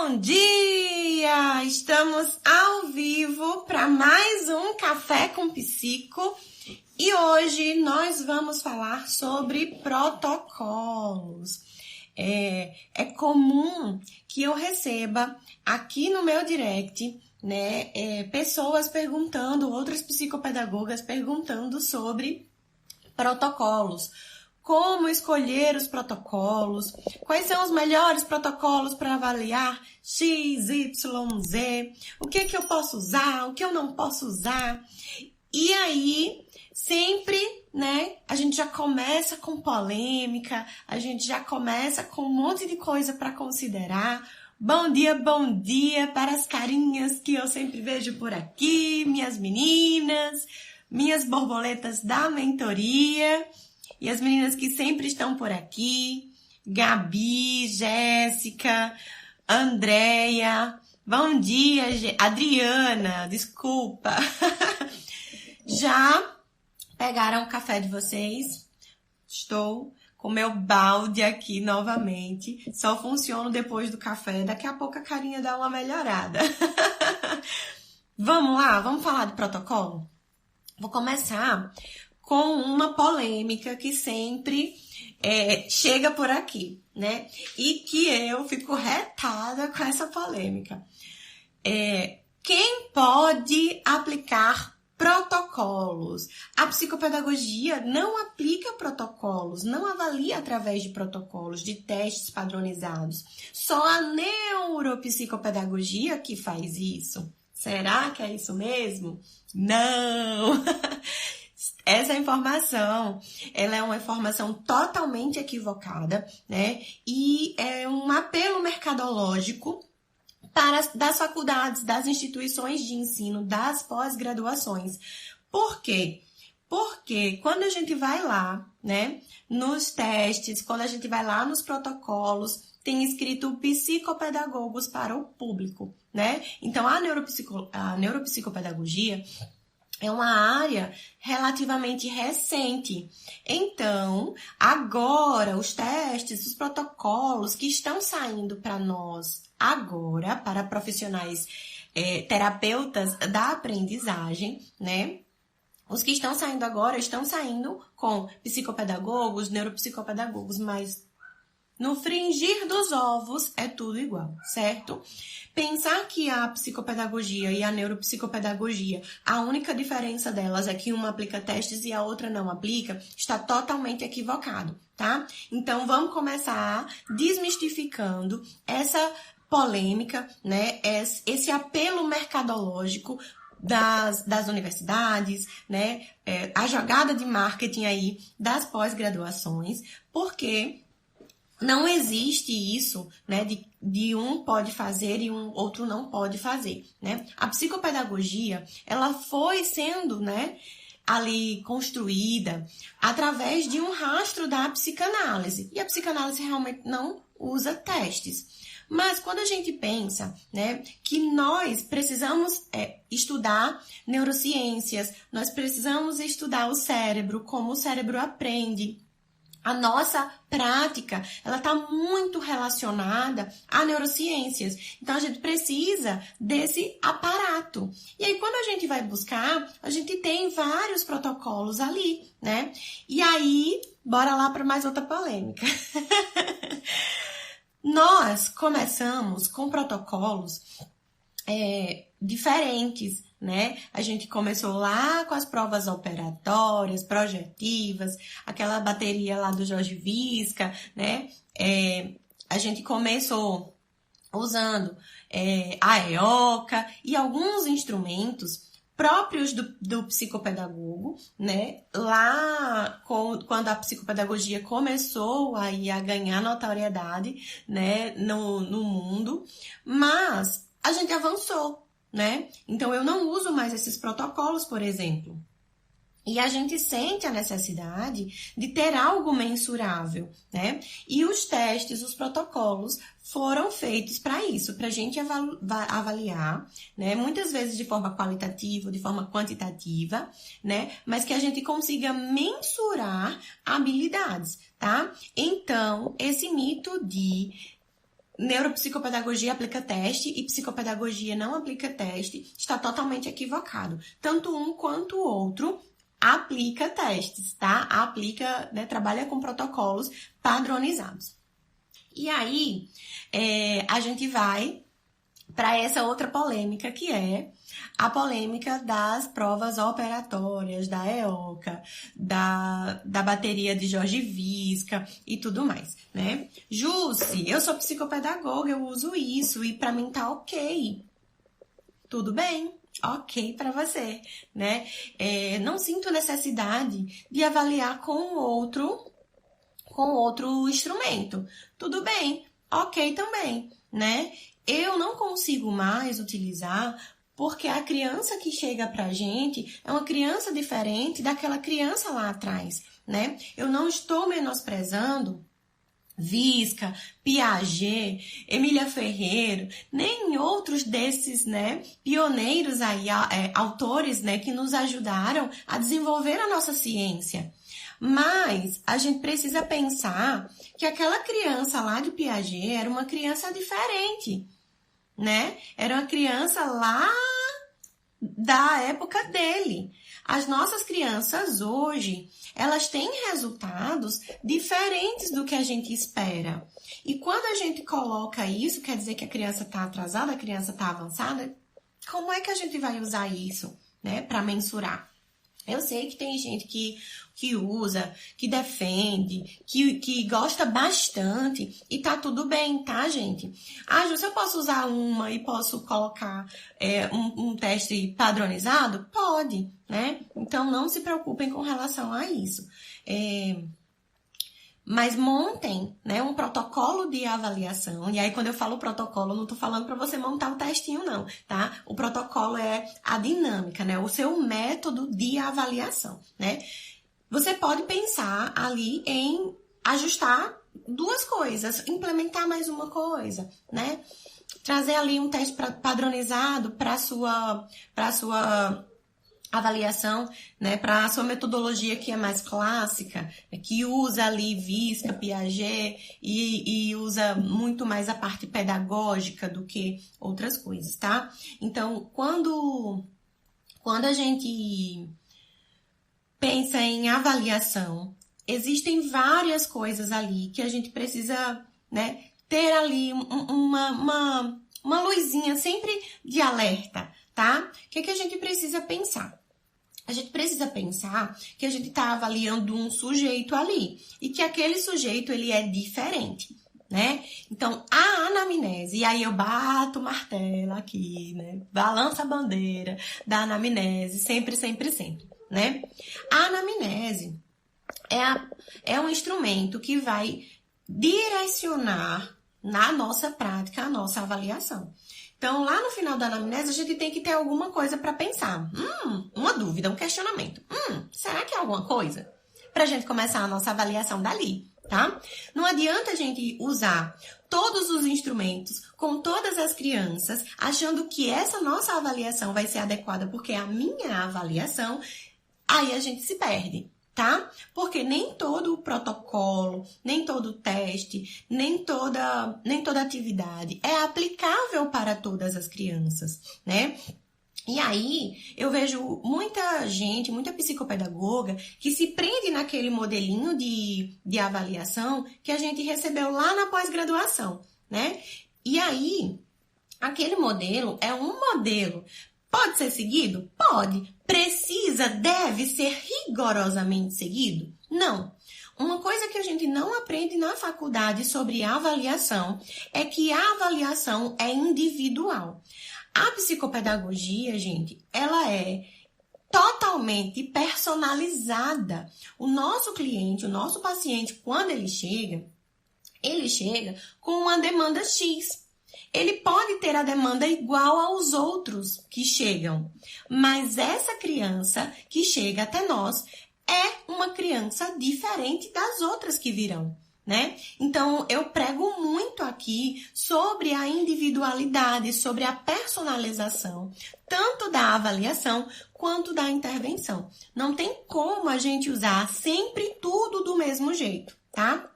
Bom dia! Estamos ao vivo para mais um Café com Psico e hoje nós vamos falar sobre protocolos. É comum que eu receba aqui no meu direct, pessoas perguntando, outras psicopedagogas perguntando sobre protocolos. Como escolher os protocolos? Quais são os melhores protocolos para avaliar X, Y, Z? O que eu posso usar? O que eu não posso usar? E aí, sempre, a gente já começa com polêmica, a gente já começa com um monte de coisa para considerar. Bom dia para as carinhas que eu sempre vejo por aqui, minhas meninas, minhas borboletas da mentoria. E as meninas que sempre estão por aqui, Gabi, Jéssica, Andréia, bom dia, Adriana, desculpa. Já pegaram o café de vocês? Estou com meu balde aqui novamente, só funciona depois do café, daqui a pouco a carinha dá uma melhorada. Vamos lá, vamos falar de protocolo? Vou começar com uma polêmica que sempre chega por aqui, E que eu fico retada com essa polêmica. Quem pode aplicar protocolos? A psicopedagogia não aplica protocolos, não avalia através de protocolos, de testes padronizados. Só a neuropsicopedagogia que faz isso. Será que é isso mesmo? Não! Essa informação, ela é uma informação totalmente equivocada, E é um apelo mercadológico das faculdades, das instituições de ensino, das pós-graduações. Por quê? Porque quando a gente vai lá, nos testes, quando a gente vai lá nos protocolos, tem escrito psicopedagogos para o público, Então, a neuropsicopedagogia é uma área relativamente recente. Então, agora, os testes, os protocolos que estão saindo para nós agora, para profissionais terapeutas da aprendizagem, Os que estão saindo agora estão saindo com psicopedagogos, neuropsicopedagogos, mas no fringir dos ovos é tudo igual, certo? Pensar que a psicopedagogia e a neuropsicopedagogia, a única diferença delas é que uma aplica testes e a outra não aplica, está totalmente equivocado, tá? Então, vamos começar desmistificando essa polêmica, Esse apelo mercadológico das universidades, A jogada de marketing aí das pós-graduações, porque não existe isso, de um pode fazer e um outro não pode fazer, A psicopedagogia, ela foi sendo, ali construída através de um rastro da psicanálise. E a psicanálise realmente não usa testes. Mas quando a gente pensa, que nós precisamos estudar neurociências, nós precisamos estudar o cérebro, como o cérebro aprende, a nossa prática, ela está muito relacionada a neurociências. Então, a gente precisa desse aparato. E aí, quando a gente vai buscar, a gente tem vários protocolos ali, E aí, bora lá para mais outra polêmica. Nós começamos com protocolos diferentes, A gente começou lá com as provas operatórias, projetivas, aquela bateria lá do Jorge Visca, A gente começou usando a EOCA e alguns instrumentos próprios do psicopedagogo, Lá, quando a psicopedagogia começou aí a ganhar notoriedade, no mundo, mas a gente avançou, Então, eu não uso mais esses protocolos, por exemplo. E a gente sente a necessidade de ter algo mensurável, E os testes, os protocolos foram feitos para isso, para a gente avaliar, Muitas vezes de forma qualitativa, de forma quantitativa, Mas que a gente consiga mensurar habilidades, tá? Então, esse mito de neuropsicopedagogia aplica teste e psicopedagogia não aplica teste, está totalmente equivocado. Tanto um quanto o outro aplica testes, tá? Aplica, né, trabalha com protocolos padronizados. E aí, a gente vai para essa outra polêmica, que é a polêmica das provas operatórias, da EOCA, da bateria de Jorge Visca e tudo mais, né? Jusce, eu sou psicopedagoga, eu uso isso e para mim tá ok. Tudo bem, ok para você, né? Não sinto necessidade de avaliar com outro instrumento. Tudo bem, ok também, né? Eu não consigo mais utilizar porque a criança que chega pra gente é uma criança diferente daquela criança lá atrás, né? Eu não estou menosprezando Visca, Piaget, Emília Ferreiro, nem outros desses, né, pioneiros aí, autores, né, que nos ajudaram a desenvolver a nossa ciência. Mas a gente precisa pensar que aquela criança lá de Piaget era uma criança diferente, né? Era uma criança lá da época dele. As nossas crianças hoje, elas têm resultados diferentes do que a gente espera. E quando a gente coloca isso, quer dizer que a criança está atrasada, a criança está avançada? Como é que a gente vai usar isso, né, para mensurar? Eu sei que tem gente que usa, que defende, que gosta bastante e tá tudo bem, tá, gente? Ah, Ju, se eu posso usar uma e posso colocar um teste padronizado? Pode, né? Então, não se preocupem com relação a isso. Mas montem, né, um protocolo de avaliação. E aí, quando eu falo protocolo, não estou falando para você montar o testinho, não, tá? O protocolo é a dinâmica, né? O seu método de avaliação, né? Você pode pensar ali em ajustar duas coisas, implementar mais uma coisa, né? Trazer ali um teste padronizado para sua avaliação, né, para a sua metodologia que é mais clássica, que usa ali Visca, Piaget e usa muito mais a parte pedagógica do que outras coisas, tá? Então, quando a gente pensa em avaliação, existem várias coisas ali que a gente precisa, né, ter ali uma luzinha sempre de alerta, tá? O que a gente precisa pensar? A gente precisa pensar que a gente está avaliando um sujeito ali e que aquele sujeito ele é diferente, né? Então, a anamnese, e aí eu bato o martelo aqui, né? Balança a bandeira da anamnese, sempre, sempre, sempre, né? A anamnese é um instrumento que vai direcionar na nossa prática a nossa avaliação. Então, lá no final da anamnese, a gente tem que ter alguma coisa para pensar. Uma dúvida, um questionamento. Será que é alguma coisa? Para a gente começar a nossa avaliação dali, tá? Não adianta a gente usar todos os instrumentos com todas as crianças, achando que essa nossa avaliação vai ser adequada porque é a minha avaliação, aí a gente se perde, tá? Porque nem todo o protocolo, nem todo o teste, nem toda atividade é aplicável para todas as crianças, né? E aí, eu vejo muita gente, muita psicopedagoga, que se prende naquele modelinho de avaliação que a gente recebeu lá na pós-graduação, né? E aí, aquele modelo é um modelo. Pode ser seguido? Pode. Precisa, deve ser rigorosamente seguido? Não. Uma coisa que a gente não aprende na faculdade sobre avaliação é que a avaliação é individual. A psicopedagogia, gente, ela é totalmente personalizada. O nosso cliente, o nosso paciente, quando ele chega com uma demanda X. Ele pode ter a demanda igual aos outros que chegam, mas essa criança que chega até nós é uma criança diferente das outras que virão, né? Então, eu prego muito aqui sobre a individualidade, sobre a personalização, tanto da avaliação quanto da intervenção. Não tem como a gente usar sempre tudo do mesmo jeito, tá?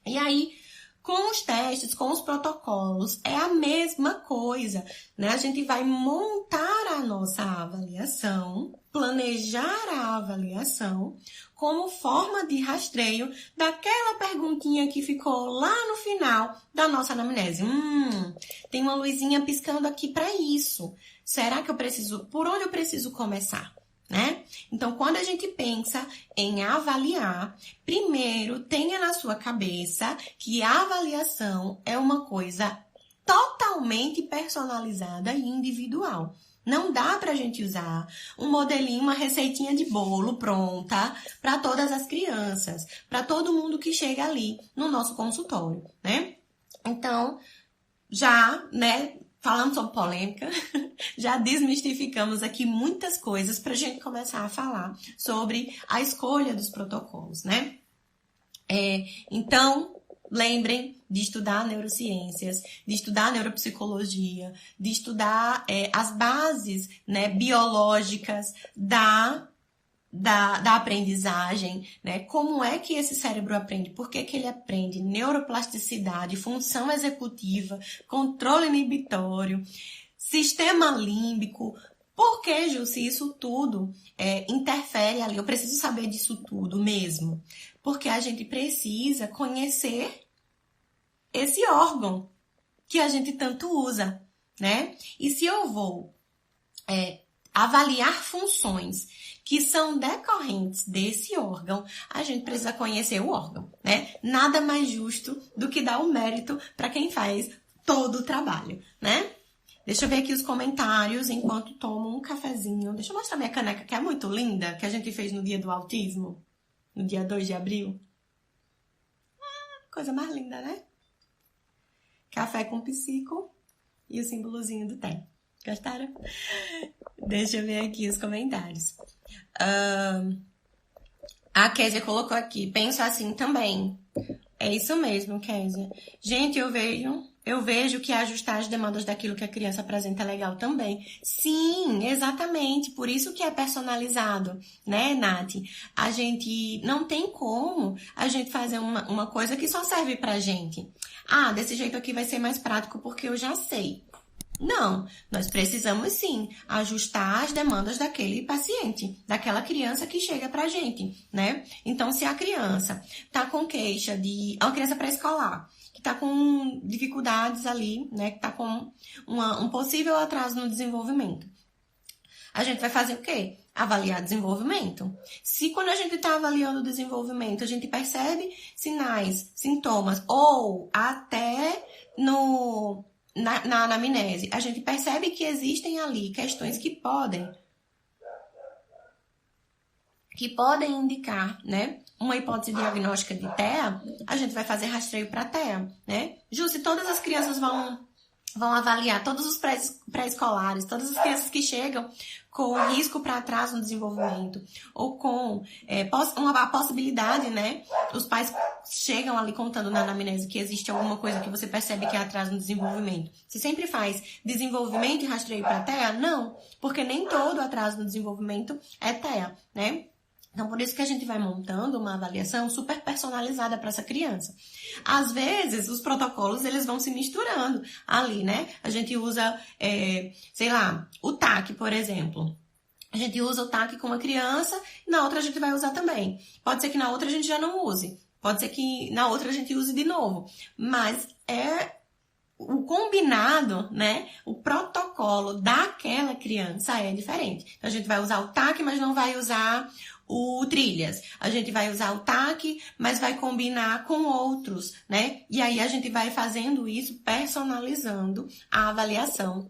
E aí, Com os testes, com os protocolos, é a mesma coisa, né? A gente vai montar a nossa avaliação, planejar a avaliação como forma de rastreio daquela perguntinha que ficou lá no final da nossa anamnese. Tem uma luzinha piscando aqui para isso. Será que por onde eu preciso começar? Né? Então, quando a gente pensa em avaliar, primeiro tenha na sua cabeça que a avaliação é uma coisa totalmente personalizada e individual. Não dá pra gente usar um modelinho, uma receitinha de bolo pronta para todas as crianças, para todo mundo que chega ali no nosso consultório, né? Então, já, né, falando sobre polêmica, já desmistificamos aqui muitas coisas para a gente começar a falar sobre a escolha dos protocolos, né? Então, lembrem de estudar neurociências, de estudar neuropsicologia, de estudar as bases, né, biológicas da aprendizagem, né? Como é que esse cérebro aprende? Por que que ele aprende? Neuroplasticidade, função executiva, controle inibitório, sistema límbico. Por que, Ju, se isso tudo interfere ali? Eu preciso saber disso tudo mesmo. Porque a gente precisa conhecer esse órgão que a gente tanto usa, né? E se eu vou avaliar funções que são decorrentes desse órgão, a gente precisa conhecer o órgão, né? Nada mais justo do que dar o mérito para quem faz todo o trabalho, né? Deixa eu ver aqui os comentários enquanto tomo um cafezinho. Deixa eu mostrar minha caneca, que é muito linda, que a gente fez no dia do autismo, no dia 2 de abril. Coisa mais linda, né? Café com psico e o símbolozinho do té. Gostaram? Deixa eu ver aqui os comentários. A Kézia colocou aqui, penso assim também. É isso mesmo, Kézia. Gente, eu vejo que ajustar as demandas daquilo que a criança apresenta é legal também. Sim, exatamente. Por isso que é personalizado, né, Nath? A gente não tem como a gente fazer uma coisa que só serve pra gente. Ah, desse jeito aqui vai ser mais prático porque eu já sei. Não, nós precisamos sim ajustar as demandas daquele paciente, daquela criança que chega pra gente, né? Então, se a criança tá com queixa é uma criança pré-escolar, que tá com dificuldades ali, né? Que tá com um possível atraso no desenvolvimento. A gente vai fazer o quê? Avaliar desenvolvimento. Se quando a gente está avaliando o desenvolvimento, a gente percebe sinais, sintomas, ou até na anamnese, a gente percebe que existem ali questões que podem indicar, né, uma hipótese diagnóstica de TEA, a gente vai fazer rastreio para TEA, né? Ju, se todas as crianças vão avaliar, todos os pré-escolares, todas as crianças que chegam com risco para atraso no desenvolvimento, ou com a possibilidade, né? Os pais chegam ali contando na anamnese que existe alguma coisa que você percebe que é atraso no desenvolvimento. Você sempre faz desenvolvimento e rastreio para TEA? Não, porque nem todo atraso no desenvolvimento é TEA, né? Então, por isso que a gente vai montando uma avaliação super personalizada para essa criança. Às vezes, os protocolos, eles vão se misturando ali, né? A gente usa, sei lá, o TAC, por exemplo. A gente usa o TAC com uma criança, na outra a gente vai usar também. Pode ser que na outra a gente já não use. Pode ser que na outra a gente use de novo. Mas o combinado, né? O protocolo daquela criança é diferente. Então, a gente vai usar o TAC, mas não vai usar o trilhas. A gente vai usar o TAC, mas vai combinar com outros, né? E aí a gente vai fazendo isso, personalizando a avaliação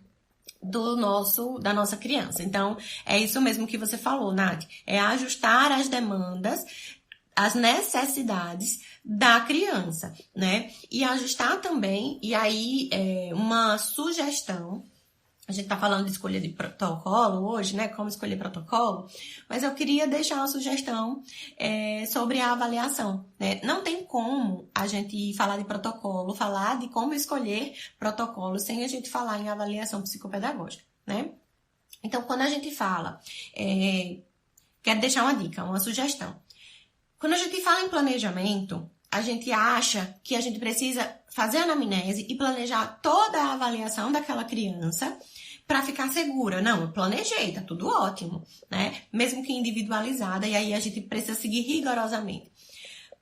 da nossa criança. Então, é isso mesmo que você falou, Nath. É ajustar as demandas, as necessidades da criança, né? E ajustar também, e aí uma sugestão. A gente tá falando de escolha de protocolo hoje, né? Como escolher protocolo. Mas eu queria deixar uma sugestão sobre a avaliação, né? Não tem como a gente falar de protocolo, falar de como escolher protocolo sem a gente falar em avaliação psicopedagógica, né? Então, quando a gente fala... quero deixar uma dica, uma sugestão. Quando a gente fala em planejamento, a gente acha que a gente precisa fazer a anamnese e planejar toda a avaliação daquela criança para ficar segura. Não, eu planejei, tá tudo ótimo, né? Mesmo que individualizada, e aí a gente precisa seguir rigorosamente.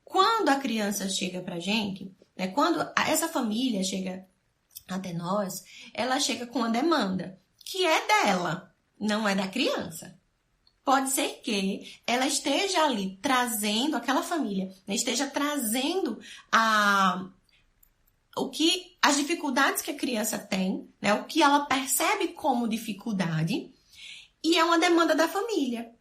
Quando a criança chega pra gente, né, quando essa família chega até nós, ela chega com uma demanda que é dela, não é da criança. Pode ser que ela esteja ali trazendo, aquela família, né, esteja trazendo as dificuldades que a criança tem, né, o que ela percebe como dificuldade, e é uma demanda da família.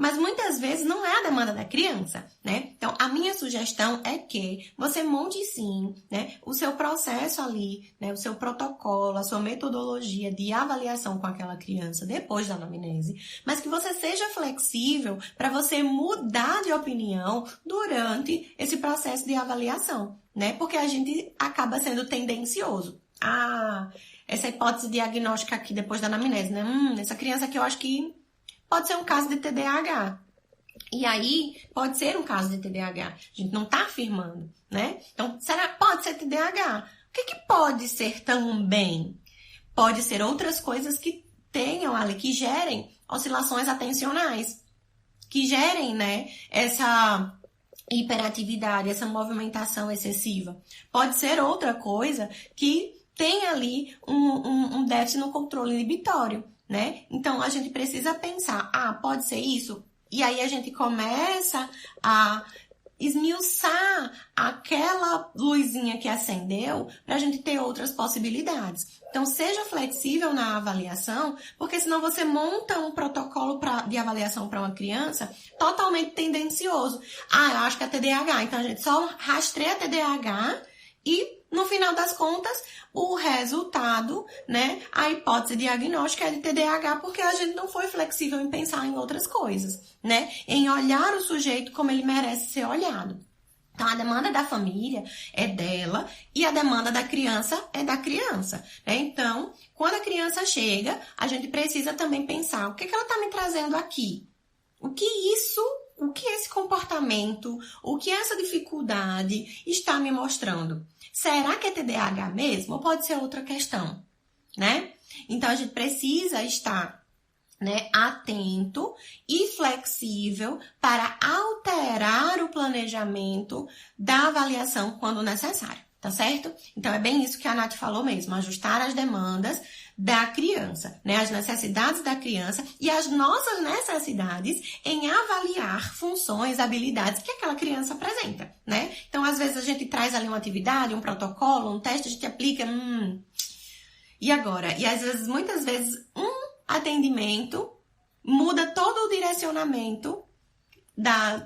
Mas muitas vezes não é a demanda da criança, né? Então, a minha sugestão é que você monte sim, né, o seu processo ali, né, o seu protocolo, a sua metodologia de avaliação com aquela criança depois da anamnese, mas que você seja flexível para você mudar de opinião durante esse processo de avaliação, né? Porque a gente acaba sendo tendencioso. Essa hipótese diagnóstica aqui depois da anamnese, né? Essa criança aqui eu acho que pode ser um caso de TDAH. E aí, pode ser um caso de TDAH. A gente não está afirmando, né? Então, pode ser TDAH. O que pode ser também? Pode ser outras coisas que tenham ali, que gerem oscilações atencionais, que gerem, né, essa hiperatividade, essa movimentação excessiva. Pode ser outra coisa que tem ali um déficit no controle inibitório, né? Então, a gente precisa pensar, pode ser isso? E aí, a gente começa a esmiuçar aquela luzinha que acendeu para a gente ter outras possibilidades. Então, seja flexível na avaliação, porque senão você monta um protocolo de avaliação para uma criança totalmente tendencioso. Eu acho que é TDAH, então a gente só rastreia TDAH e, no final das contas, o resultado, né, a hipótese diagnóstica é de TDAH, porque a gente não foi flexível em pensar em outras coisas, né, em olhar o sujeito como ele merece ser olhado. Então, a demanda da família é dela e a demanda da criança é da criança, né? Então, quando a criança chega, a gente precisa também pensar o que ela está me trazendo aqui? O que esse comportamento, o que essa dificuldade está me mostrando? Será que é TDAH mesmo ou pode ser outra questão, né? Então, a gente precisa estar, né, atento e flexível para alterar o planejamento da avaliação quando necessário, tá certo? Então, é bem isso que a Nath falou mesmo, ajustar as demandas da criança, né, as necessidades da criança e as nossas necessidades em avaliar funções, habilidades que aquela criança apresenta, né? Então, às vezes, a gente traz ali uma atividade, um protocolo, um teste, a gente aplica, e agora? E às vezes, muitas vezes, atendimento muda todo o direcionamento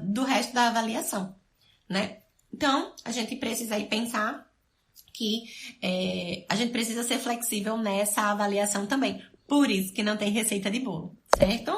do resto da avaliação, né? Então, a gente precisa aí pensar que a gente precisa ser flexível nessa avaliação também. Por isso que não tem receita de bolo, certo?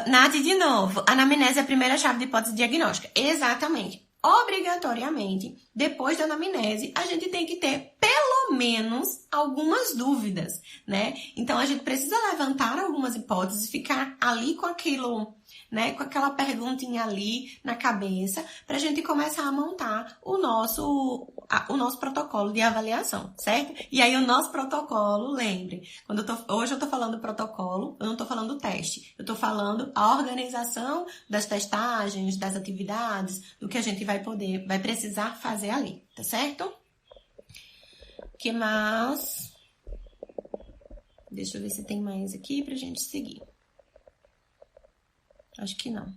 Nath, de novo, anamnese é a primeira chave de hipótese diagnóstica. Exatamente. Obrigatoriamente, depois da anamnese, a gente tem que ter pelo menos algumas dúvidas, né? Então, a gente precisa levantar algumas hipóteses, ficar ali com aquilo, né? Com aquela perguntinha ali na cabeça, para a gente começar a montar o nosso protocolo de avaliação, certo? E aí, o nosso protocolo, lembre, hoje eu tô falando protocolo, eu não tô falando teste, eu tô falando a organização das testagens, das atividades, do que a gente vai precisar fazer ali, tá certo? O que mais? Deixa eu ver se tem mais aqui pra gente seguir. Acho que não.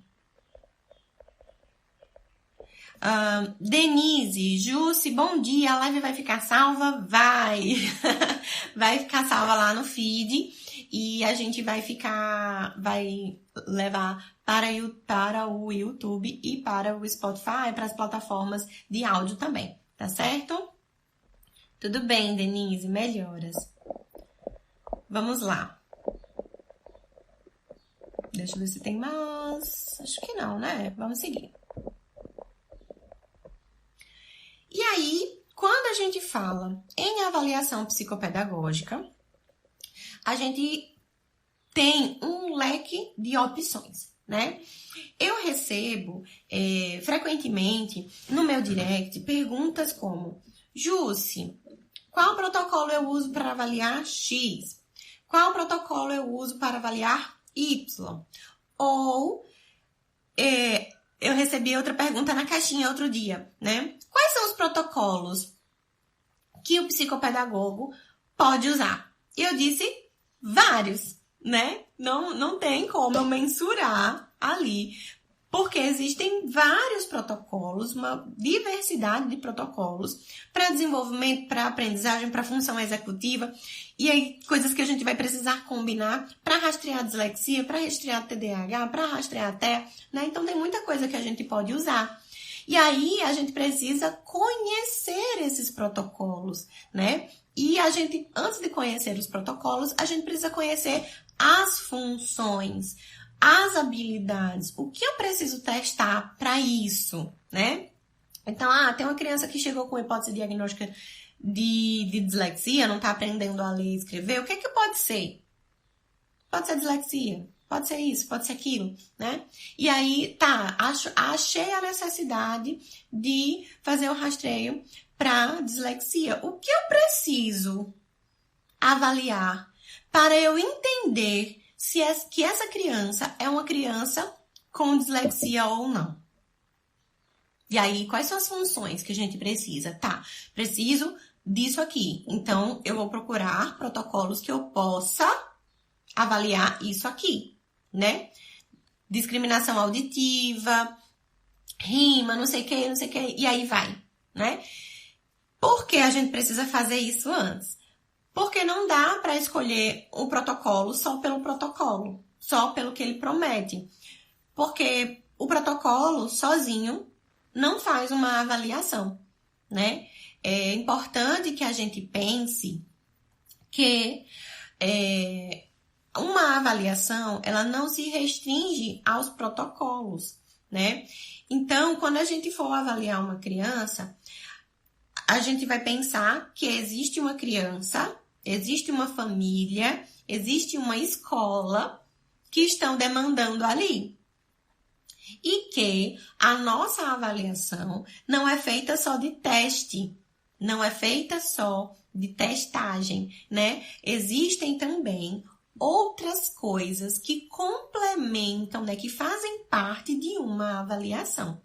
Denise, Jussi, bom dia. A live vai ficar salva? Vai! Vai ficar salva lá no feed e a gente vai levar para o YouTube e para o Spotify, para as plataformas de áudio também, tá certo? Tudo bem, Denise, melhoras. Vamos lá. Deixa eu ver se tem mais. Acho que não, né? Vamos seguir. E aí, quando a gente fala em avaliação psicopedagógica, a gente tem um leque de opções, né? Eu recebo frequentemente no meu direct perguntas como: Jussi, qual protocolo eu uso para avaliar X? Qual protocolo eu uso para avaliar Y? Ou eu recebi outra pergunta na caixinha outro dia, né? Quais são os protocolos que o psicopedagogo pode usar? E eu disse vários, né? Não tem como eu mensurar ali, porque existem vários protocolos, uma diversidade de protocolos para desenvolvimento, para aprendizagem, para função executiva, e aí coisas que a gente vai precisar combinar para rastrear dislexia, para rastrear TDAH, para rastrear TEA, né? Então tem muita coisa que a gente pode usar. E aí a gente precisa conhecer esses protocolos, né? E a gente, antes de conhecer os protocolos, a gente precisa conhecer as funções, as habilidades, o que eu preciso testar para isso, né? Então, tem uma criança que chegou com hipótese diagnóstica de dislexia, não está aprendendo a ler e escrever, o que pode ser? Pode ser dislexia, pode ser isso, pode ser aquilo, né? E aí, achei a necessidade de fazer o rastreio para dislexia. O que eu preciso avaliar para eu entender que essa criança é uma criança com dislexia ou não? E aí, quais são as funções que a gente precisa? Preciso disso aqui. Então, eu vou procurar protocolos que eu possa avaliar isso aqui, né? Discriminação auditiva, rima, não sei o que, e aí vai, né? Por que a gente precisa fazer isso antes? Porque não dá para escolher o protocolo só pelo protocolo, só pelo que ele promete. Porque o protocolo sozinho não faz uma avaliação, né? É importante que a gente pense que uma avaliação, ela não se restringe aos protocolos, né? Então, quando a gente for avaliar uma criança, a gente vai pensar que existe uma criança, existe uma família, existe uma escola que estão demandando ali. E que a nossa avaliação não é feita só de teste, não é feita só de testagem, né? Existem também outras coisas que complementam, né? Que fazem parte de uma avaliação.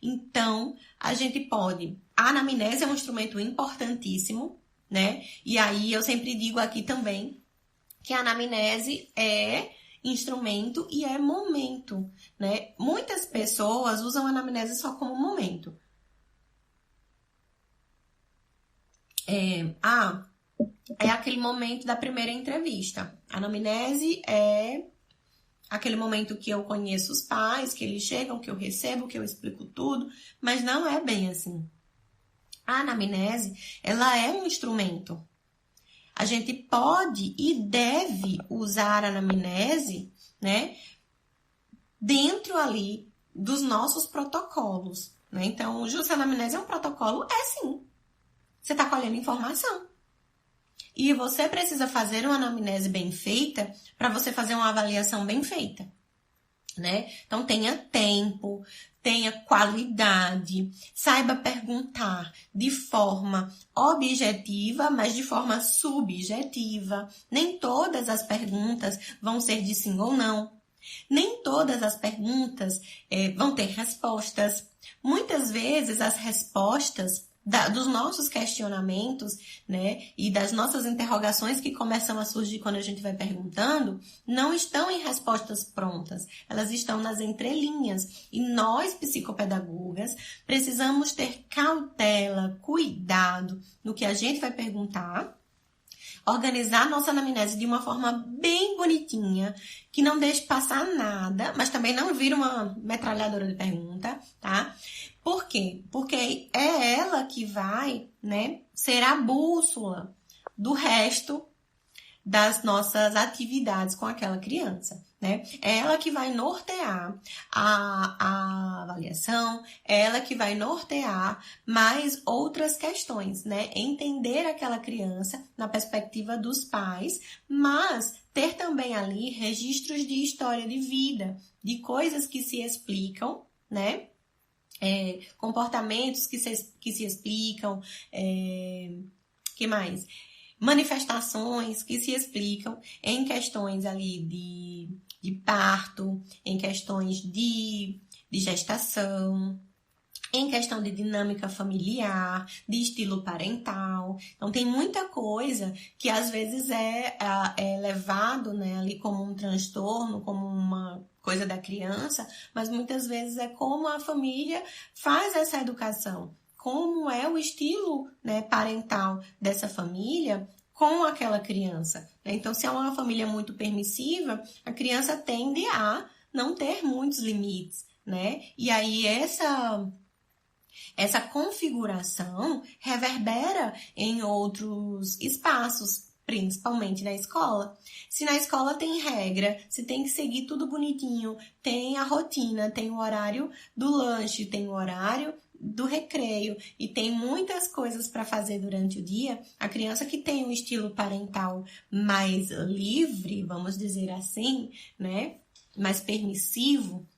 Então, a gente pode... A anamnese é um instrumento importantíssimo, né? E aí, eu sempre digo aqui também que a anamnese é instrumento e é momento, né? Muitas pessoas usam a anamnese só como momento. É aquele momento da primeira entrevista. A anamnese é aquele momento que eu conheço os pais, que eles chegam, que eu recebo, que eu explico tudo, mas não é bem assim. A anamnese, ela é um instrumento. A gente pode e deve usar a anamnese, né, dentro ali dos nossos protocolos, né? Então, a anamnese é um protocolo? É sim. Você está colhendo informação. E você precisa fazer uma anamnese bem feita para você fazer uma avaliação bem feita, né? Então, tenha tempo, tenha qualidade, saiba perguntar de forma objetiva, mas de forma subjetiva. Nem todas as perguntas vão ser de sim ou não. Nem todas as perguntas vão ter respostas. Muitas vezes as respostas dos nossos questionamentos, né, e das nossas interrogações que começam a surgir quando a gente vai perguntando, não estão em respostas prontas, elas estão nas entrelinhas. E nós, psicopedagogas, precisamos ter cautela, cuidado no que a gente vai perguntar, organizar nossa anamnese de uma forma bem bonitinha, que não deixe passar nada, mas também não vira uma metralhadora de pergunta, tá? Por quê? Porque é ela que vai, né, ser a bússola do resto das nossas atividades com aquela criança. né? É ela que vai nortear a avaliação, é ela que vai nortear mais outras questões, né? Entender aquela criança na perspectiva dos pais, mas ter também ali registros de história de vida, de coisas que se explicam, né? Comportamentos que se explicam, que mais? Manifestações que se explicam em questões ali de parto, em questões de gestação, em questão de dinâmica familiar, de estilo parental. Então, tem muita coisa que às vezes é levado, né, ali como um transtorno, como uma coisa da criança, mas muitas vezes é como a família faz essa educação, como é o estilo, né, parental dessa família com aquela criança. Então, se é uma família muito permissiva, a criança tende a não ter muitos limites, né? E aí essa configuração reverbera em outros espaços, principalmente na escola. Se na escola tem regra, se tem que seguir tudo bonitinho, tem a rotina, tem o horário do lanche, tem o horário do recreio e tem muitas coisas para fazer durante o dia, a criança que tem um estilo parental mais livre, vamos dizer assim, né, mais permissivo,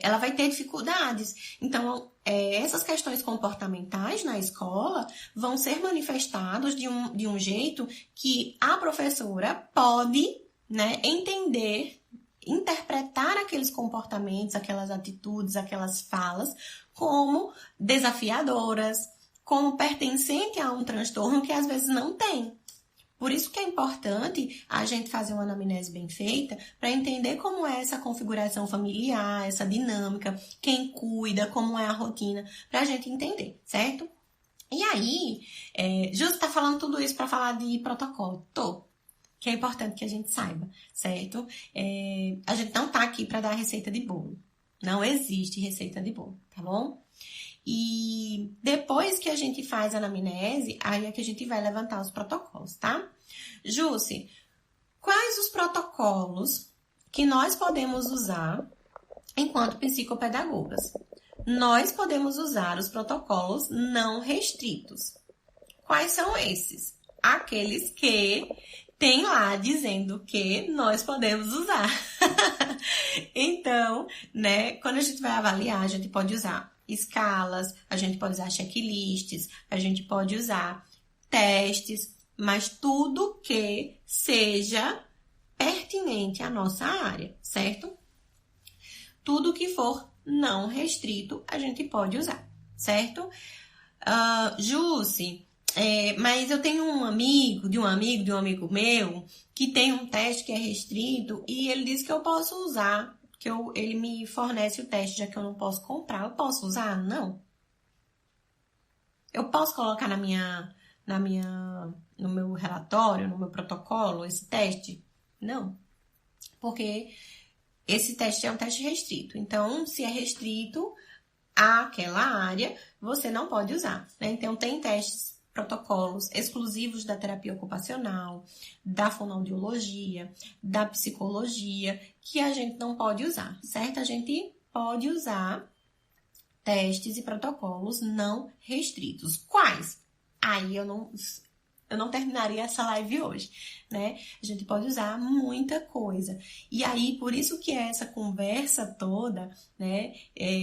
ela vai ter dificuldades. Então, essas questões comportamentais na escola vão ser manifestadas de um jeito que a professora pode, né, entender, interpretar aqueles comportamentos, aquelas atitudes, aquelas falas como desafiadoras, como pertencente a um transtorno que às vezes não tem. Por isso que é importante a gente fazer uma anamnese bem feita para entender como é essa configuração familiar, essa dinâmica, quem cuida, como é a rotina, para a gente entender, certo? E aí, Justo está falando tudo isso para falar de protocolo. Que é importante que a gente saiba, certo? A gente não tá aqui para dar receita de bolo. Não existe receita de bolo, tá bom? E depois que a gente faz a anamnese, aí é que a gente vai levantar os protocolos, tá? Jússi, quais os protocolos que nós podemos usar enquanto psicopedagogas? Nós podemos usar os protocolos não restritos. Quais são esses? Aqueles que tem lá dizendo que nós podemos usar. Então, né, quando a gente vai avaliar, a gente pode usar escalas, a gente pode usar checklists, a gente pode usar testes, mas tudo que seja pertinente à nossa área, certo? Tudo que for não restrito, a gente pode usar, certo? Jússi, mas eu tenho um amigo de um amigo meu que tem um teste que é restrito e ele disse que eu posso usar, que ele me fornece o teste, já que eu não posso comprar. Eu posso usar? Não. Eu posso colocar no meu relatório, no meu protocolo, esse teste? Não. Porque esse teste é um teste restrito. Então, se é restrito àquela área, você não pode usar, né? Então, tem testes, protocolos exclusivos da terapia ocupacional, da fonoaudiologia, da psicologia, que a gente não pode usar, certo? A gente pode usar testes e protocolos não restritos. Quais? Aí eu não terminaria essa live hoje, né? A gente pode usar muita coisa. E aí, por isso que é essa conversa toda, né?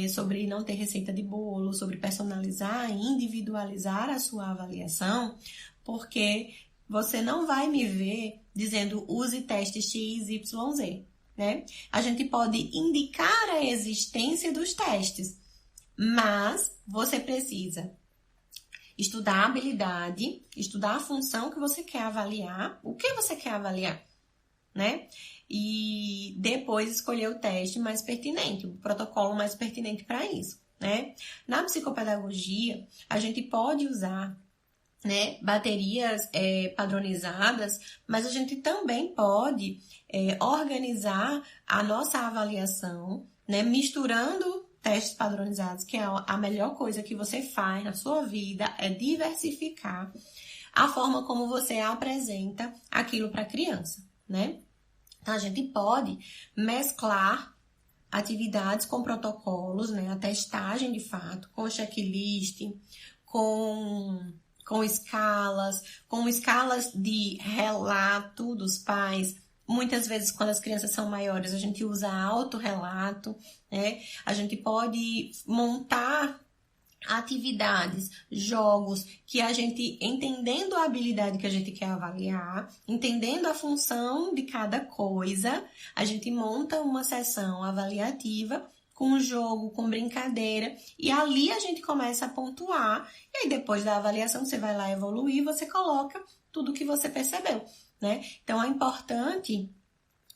Sobre não ter receita de bolo, sobre personalizar, individualizar a sua avaliação, porque você não vai me ver dizendo use teste X, Y, Z, né? A gente pode indicar a existência dos testes, mas você precisa estudar a habilidade, estudar a função que você quer avaliar, o que você quer avaliar, né? E depois escolher o teste mais pertinente, o protocolo mais pertinente para isso, né? Na psicopedagogia, a gente pode usar, né, baterias padronizadas, mas a gente também pode organizar a nossa avaliação, né, misturando testes padronizados, que é a melhor coisa que você faz na sua vida, é diversificar a forma como você apresenta aquilo para a criança, né? Então, a gente pode mesclar atividades com protocolos, né? A testagem de fato, com checklist, com escalas de relato dos pais. Muitas vezes, quando as crianças são maiores, a gente usa autorrelato, né? A gente pode montar atividades, jogos, que a gente, entendendo a habilidade que a gente quer avaliar, entendendo a função de cada coisa, a gente monta uma sessão avaliativa com jogo, com brincadeira, e ali a gente começa a pontuar, e aí depois da avaliação você vai lá evoluir, você coloca tudo que você percebeu, né? Então, é importante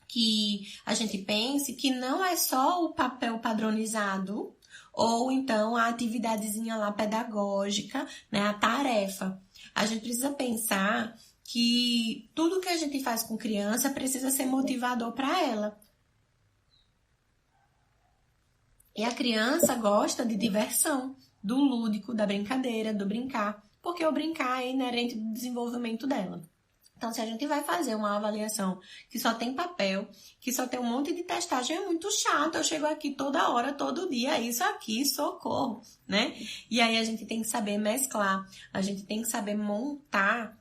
que a gente pense que não é só o papel padronizado, ou então a atividadezinha lá pedagógica, né, a tarefa. A gente precisa pensar que tudo que a gente faz com criança precisa ser motivador para ela. E a criança gosta de diversão, do lúdico, da brincadeira, do brincar, porque o brincar é inerente do desenvolvimento dela. Então, se a gente vai fazer uma avaliação que só tem papel, que só tem um monte de testagem, é muito chato. Eu chego aqui toda hora, todo dia, isso aqui, socorro, né? E aí a gente tem que saber mesclar, a gente tem que saber montar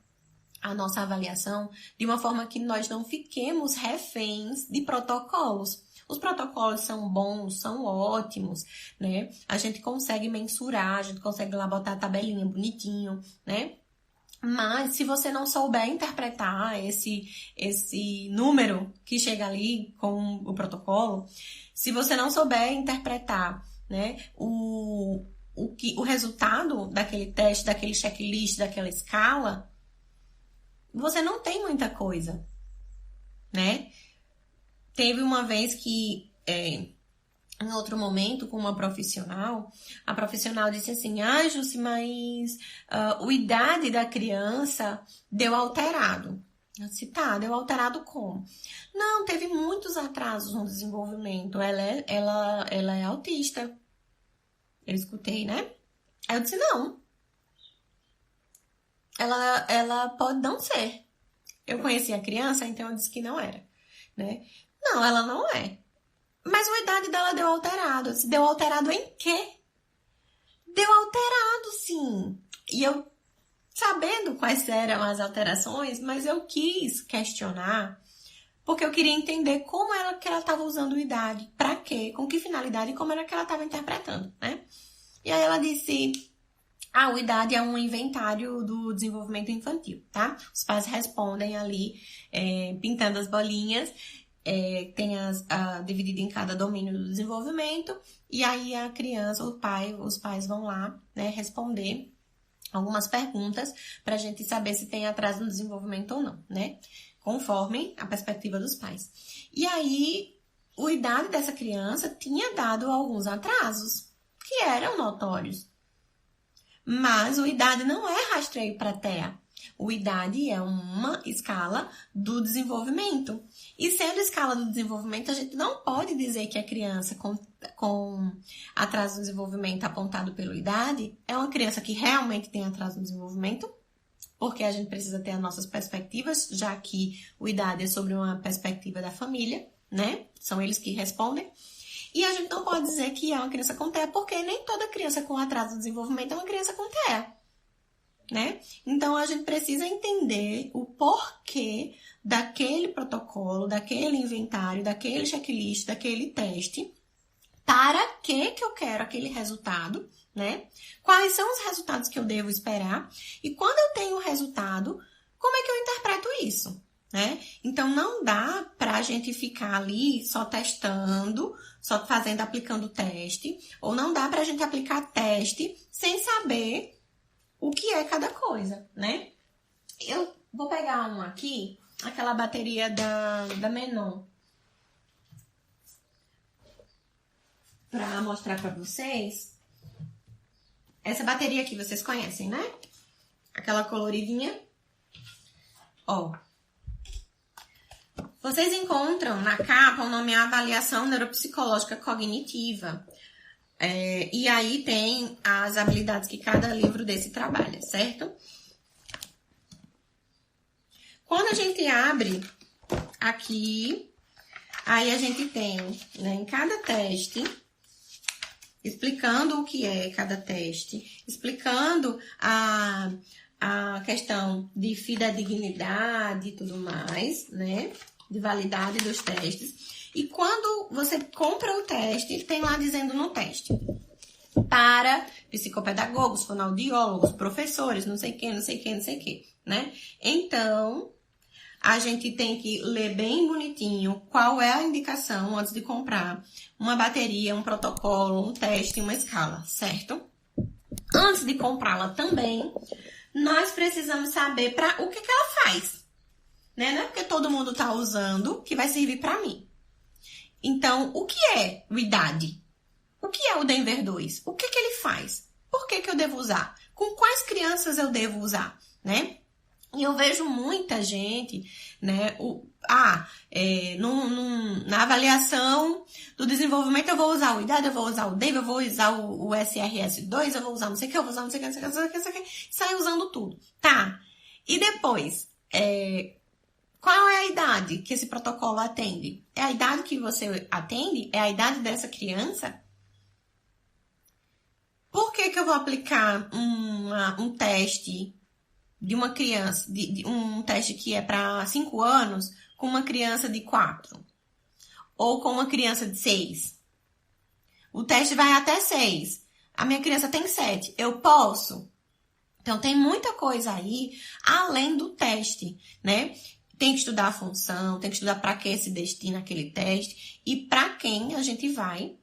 a nossa avaliação de uma forma que nós não fiquemos reféns de protocolos. Os protocolos são bons, são ótimos, né? A gente consegue mensurar, a gente consegue lá botar a tabelinha bonitinho, né? Mas se você não souber interpretar esse número que chega ali com o protocolo, se você não souber interpretar, né, o resultado daquele teste, daquele checklist, daquela escala, você não tem muita coisa, né? Teve uma vez que, em outro momento, com uma profissional, a profissional disse assim, Jussi, mas a idade da criança deu alterado. Eu disse, tá, deu alterado como? Não, teve muitos atrasos no desenvolvimento, ela é autista. Eu escutei, né? Aí eu disse, não. Ela pode não ser. Eu conheci a criança, então eu disse que não era, né? Não, ela não é. Mas a idade dela deu alterado. Eu disse, deu alterado em quê? Deu alterado, sim. E eu, sabendo quais eram as alterações, mas eu quis questionar, porque eu queria entender como era que ela estava usando idade, para quê, com que finalidade e como era que ela estava interpretando, né? E aí ela disse, o idade é um inventário do desenvolvimento infantil, tá? Os pais respondem ali, pintando as bolinhas, tem dividido em cada domínio do desenvolvimento, e aí a criança, os pais vão lá, né, responder algumas perguntas para a gente saber se tem atraso no desenvolvimento ou não, né? Conforme a perspectiva dos pais. E aí, a idade dessa criança tinha dado alguns atrasos, que eram notórios. Mas o idade não é rastreio para TEA. O idade é uma escala do desenvolvimento. E sendo escala do desenvolvimento, a gente não pode dizer que a criança com atraso no desenvolvimento apontado pela idade é uma criança que realmente tem atraso no desenvolvimento, porque a gente precisa ter as nossas perspectivas, já que o idade é sobre uma perspectiva da família, né? São eles que respondem. E a gente não pode dizer que é uma criança com TEA, porque nem toda criança com atraso no desenvolvimento é uma criança com TEA. Né? Então, a gente precisa entender o porquê daquele protocolo, daquele inventário, daquele checklist, daquele teste, para que eu quero aquele resultado, né? Quais são os resultados que eu devo esperar e quando eu tenho o resultado, como é que eu interpreto isso, né? Então, não dá para a gente ficar ali só testando, só aplicando teste, ou não dá para a gente aplicar teste sem saber o que é cada coisa, né? Eu vou pegar um aqui, aquela bateria da Menon, para mostrar para vocês. Essa bateria aqui vocês conhecem, né? Aquela coloridinha. Ó. Vocês encontram na capa o nome Avaliação Neuropsicológica Cognitiva. E aí tem as habilidades que cada livro desse trabalha, certo? Quando a gente abre aqui Aí a gente tem, né, em cada teste, explicando o que é cada teste, explicando a questão de fidedignidade e tudo mais, né? De validade dos testes. E quando você compra o teste, ele tem lá dizendo no teste: para psicopedagogos, fonoaudiólogos, professores, não sei quem, não sei quem, não sei quem, né? Então, a gente tem que ler bem bonitinho qual é a indicação antes de comprar uma bateria, um protocolo, um teste, uma escala, certo? Antes de comprá-la também, nós precisamos saber o que ela faz, né? Não é porque todo mundo está usando que vai servir para mim. Então, o que é o IDAD? O que é o Denver 2? O que ele faz? Por que eu devo usar? Com quais crianças eu devo usar, né? E eu vejo muita gente, né? Na avaliação do desenvolvimento eu vou usar o IDAD, eu vou usar o Denver, eu vou usar o SRS2, eu vou usar não sei o que, eu vou usar não sei o que, não sei o que, não sei o que, sai usando tudo, tá? E depois, qual é a idade que esse protocolo atende? É a idade que você atende? É a idade dessa criança? Por que eu vou aplicar um teste de uma criança, um teste que é para 5 anos, com uma criança de 4? Ou com uma criança de 6? O teste vai até 6. A minha criança tem 7. Eu posso? Então, tem muita coisa aí, além do teste, né? Tem que estudar a função, tem que estudar para que se destina aquele teste e para quem a gente vai,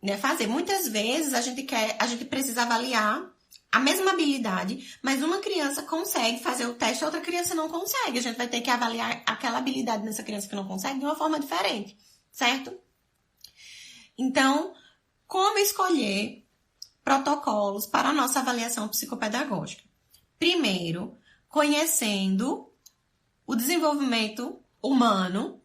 né, fazer. Muitas vezes a gente precisa avaliar a mesma habilidade, mas uma criança consegue fazer o teste, a outra criança não consegue. A gente vai ter que avaliar aquela habilidade nessa criança que não consegue de uma forma diferente, certo? Então, como escolher protocolos para a nossa avaliação psicopedagógica? Primeiro, conhecendo o desenvolvimento humano,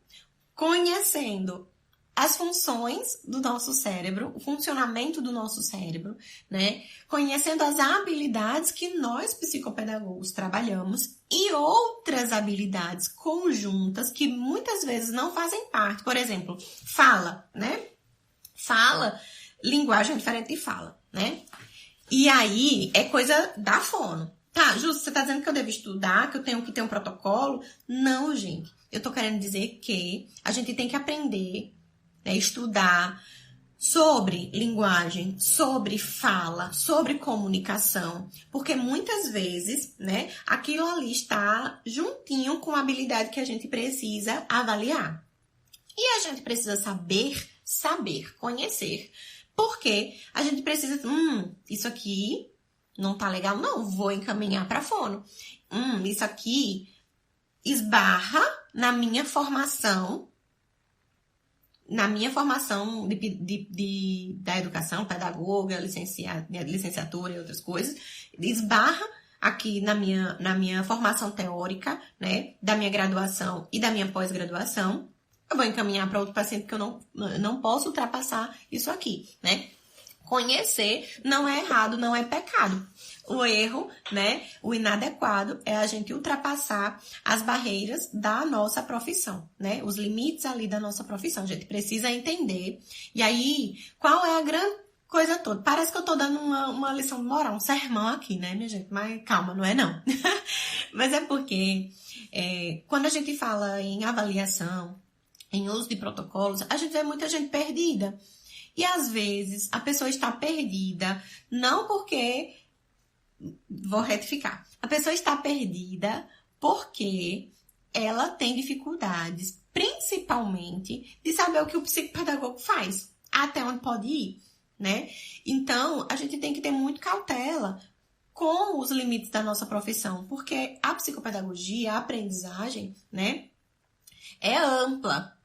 conhecendo as funções do nosso cérebro, o funcionamento do nosso cérebro, né? Conhecendo as habilidades que nós, psicopedagogos, trabalhamos e outras habilidades conjuntas que muitas vezes não fazem parte. Por exemplo, fala, né? Fala, linguagem diferente de fala, né? E aí, é coisa da fono. Tá, Justo, você tá dizendo que eu devo estudar, que eu tenho que ter um protocolo? Não, gente. Eu tô querendo dizer que a gente tem que aprender, né, estudar sobre linguagem, sobre fala, sobre comunicação, porque muitas vezes, né, aquilo ali está juntinho com a habilidade que a gente precisa avaliar. E a gente precisa saber, conhecer, porque a gente precisa, isso aqui não tá legal, não, vou encaminhar para fono. Isso aqui esbarra na minha formação da educação, pedagoga, licenciatura e outras coisas, esbarra aqui na minha formação teórica, né, da minha graduação e da minha pós-graduação. Eu vou encaminhar para outro paciente que eu não posso ultrapassar isso aqui, né? Conhecer não é errado, não é pecado. O erro, né, o inadequado é a gente ultrapassar as barreiras da nossa profissão, né? Os limites ali da nossa profissão. A gente precisa entender. E aí, qual é a grande coisa toda? Parece que eu tô dando uma lição de moral, um sermão aqui, né, minha gente? Mas calma, não é não. Mas é porque quando a gente fala em avaliação, em uso de protocolos, a gente vê muita gente perdida. E às vezes a pessoa está perdida, não porque... Vou retificar. A pessoa está perdida porque ela tem dificuldades, principalmente, de saber o que o psicopedagogo faz, até onde pode ir, né? Então, a gente tem que ter muito cautela com os limites da nossa profissão, porque a psicopedagogia, a aprendizagem, né, é ampla.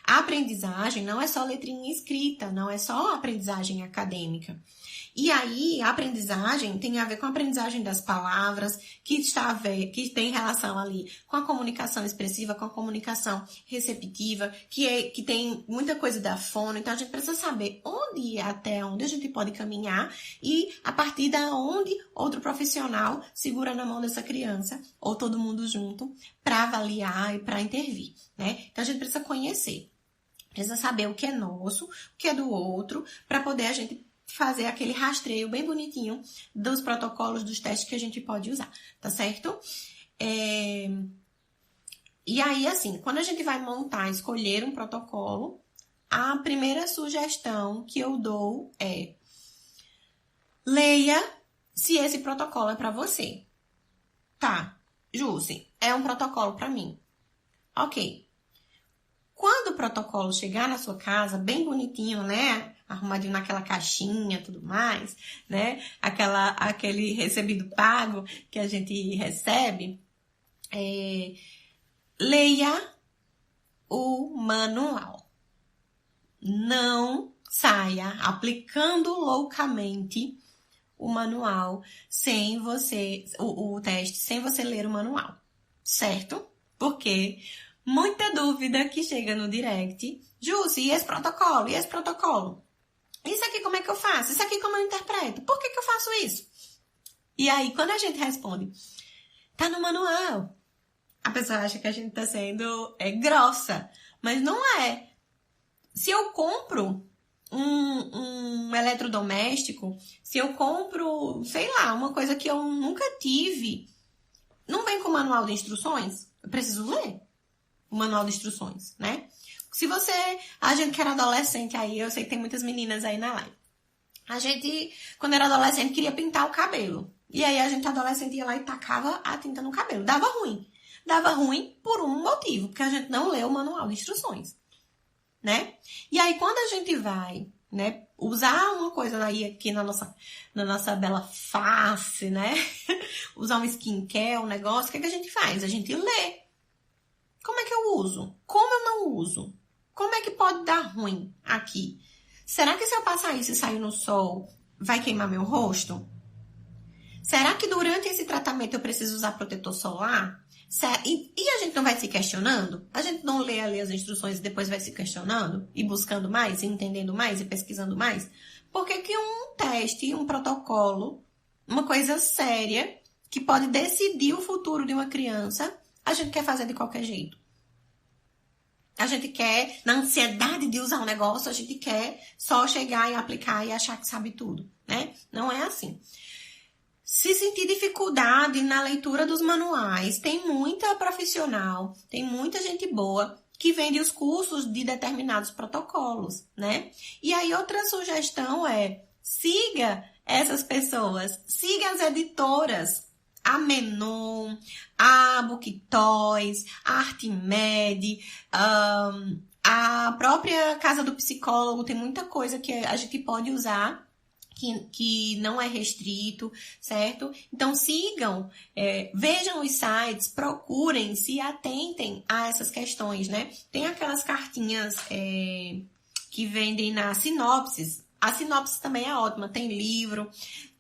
A aprendizagem não é só letrinha escrita, não é só aprendizagem acadêmica. E aí, a aprendizagem tem a ver com a aprendizagem das palavras, que tem relação ali com a comunicação expressiva, com a comunicação receptiva, que tem muita coisa da fono. Então, a gente precisa saber até onde a gente pode caminhar e a partir da onde outro profissional segura na mão dessa criança, ou todo mundo junto, para avaliar e para intervir, né? Então, a gente precisa conhecer. Precisa saber o que é nosso, o que é do outro, para poder a gente fazer aquele rastreio bem bonitinho dos protocolos, dos testes que a gente pode usar, tá certo? E aí, assim, quando a gente vai montar, escolher um protocolo, a primeira sugestão que eu dou é: leia se esse protocolo é para você. Tá, Jússi, é um protocolo para mim. Ok. Quando o protocolo chegar na sua casa, bem bonitinho, né? Arrumadinho naquela caixinha, tudo mais, né? Aquele recebido pago que a gente recebe, leia o manual. Não saia aplicando loucamente o manual sem você, o teste, sem você ler o manual, certo? Porque muita dúvida que chega no direct: Jússi, e esse protocolo? E esse protocolo? Isso aqui como é que eu faço? Isso aqui como eu interpreto? Por que eu faço isso? E aí, quando a gente responde, tá no manual, a pessoa acha que a gente tá sendo grossa, mas não é. Se eu compro um eletrodoméstico, se eu compro, sei lá, uma coisa que eu nunca tive, não vem com manual de instruções? Eu preciso ler o manual de instruções, né? Se você, a gente que era adolescente aí, eu sei que tem muitas meninas aí na live. A gente, quando era adolescente, queria pintar o cabelo. E aí a gente adolescente ia lá e tacava a tinta no cabelo. Dava ruim. Dava ruim por um motivo, porque a gente não leu o manual de instruções, né? E aí quando a gente vai, né, usar uma coisa aí aqui na nossa bela face, né? Usar um skincare, um negócio, o que a gente faz? A gente lê. Como é que eu uso? Como eu não uso? Como é que pode dar ruim aqui? Será que se eu passar isso e sair no sol, vai queimar meu rosto? Será que durante esse tratamento eu preciso usar protetor solar? E a gente não vai se questionando? A gente não lê ali as instruções e depois vai se questionando? E buscando mais, e entendendo mais, e pesquisando mais? Por que um teste, um protocolo, uma coisa séria, que pode decidir o futuro de uma criança, a gente quer fazer de qualquer jeito? A gente quer, na ansiedade de usar um negócio, a gente quer só chegar e aplicar e achar que sabe tudo, né? Não é assim. Se sentir dificuldade na leitura dos manuais, tem muita profissional, tem muita gente boa que vende os cursos de determinados protocolos, né? E aí outra sugestão é: siga essas pessoas, siga as editoras, a Menon, a Booktoys, a Artmed, a própria Casa do Psicólogo. Tem muita coisa que a gente pode usar que não é restrito, certo? Então sigam, vejam os sites, procurem, se atentem a essas questões, né? Tem aquelas cartinhas que vendem na sinopses. A sinopse também é ótima, tem livro,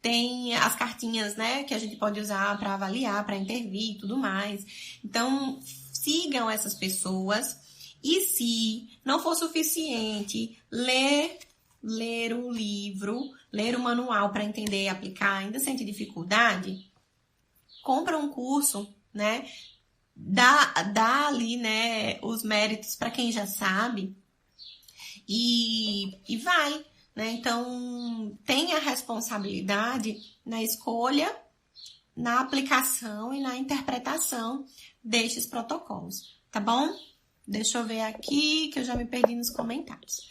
tem as cartinhas, né, que a gente pode usar para avaliar, para intervir e tudo mais. Então, sigam essas pessoas. E se não for suficiente, ler o livro, ler o manual para entender e aplicar, ainda sente dificuldade, compra um curso, né? Dá ali, né, os méritos para quem já sabe e vai, né? Então, tenha responsabilidade na escolha, na aplicação e na interpretação destes protocolos, tá bom? Deixa eu ver aqui, que eu já me perdi nos comentários.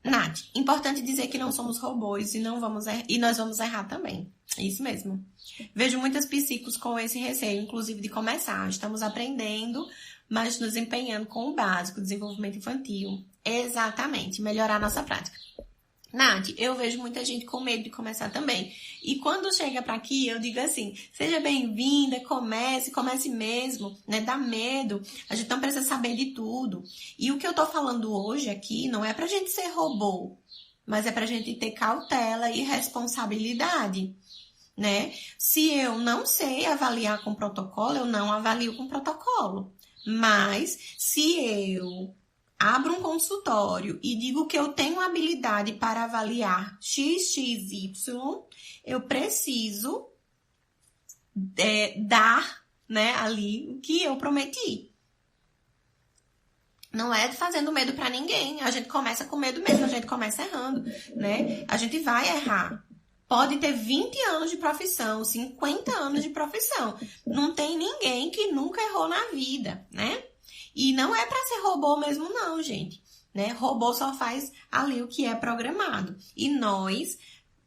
Nath, importante dizer que não somos robôs e nós vamos errar também. Isso mesmo. Vejo muitas psicos com esse receio, inclusive de começar. Estamos aprendendo, mas nos empenhando com o básico, desenvolvimento infantil. Exatamente, melhorar a nossa prática. Nath, eu vejo muita gente com medo de começar também. E quando chega para aqui, eu digo assim: seja bem-vinda, comece mesmo, né? Dá medo, a gente não precisa saber de tudo. E o que eu tô falando hoje aqui não é pra gente ser robô, mas é pra gente ter cautela e responsabilidade, né? Se eu não sei avaliar com protocolo, eu não avalio com protocolo. Mas se eu abro um consultório e digo que eu tenho habilidade para avaliar XXY, eu preciso dar, né, ali o que eu prometi. Não é fazendo medo pra ninguém. A gente começa com medo mesmo, a gente começa errando, né? A gente vai errar. Pode ter 20 anos de profissão, 50 anos de profissão. Não tem ninguém que nunca errou na vida, né? E não é pra ser robô mesmo não, gente. Né? Robô só faz ali o que é programado. E nós,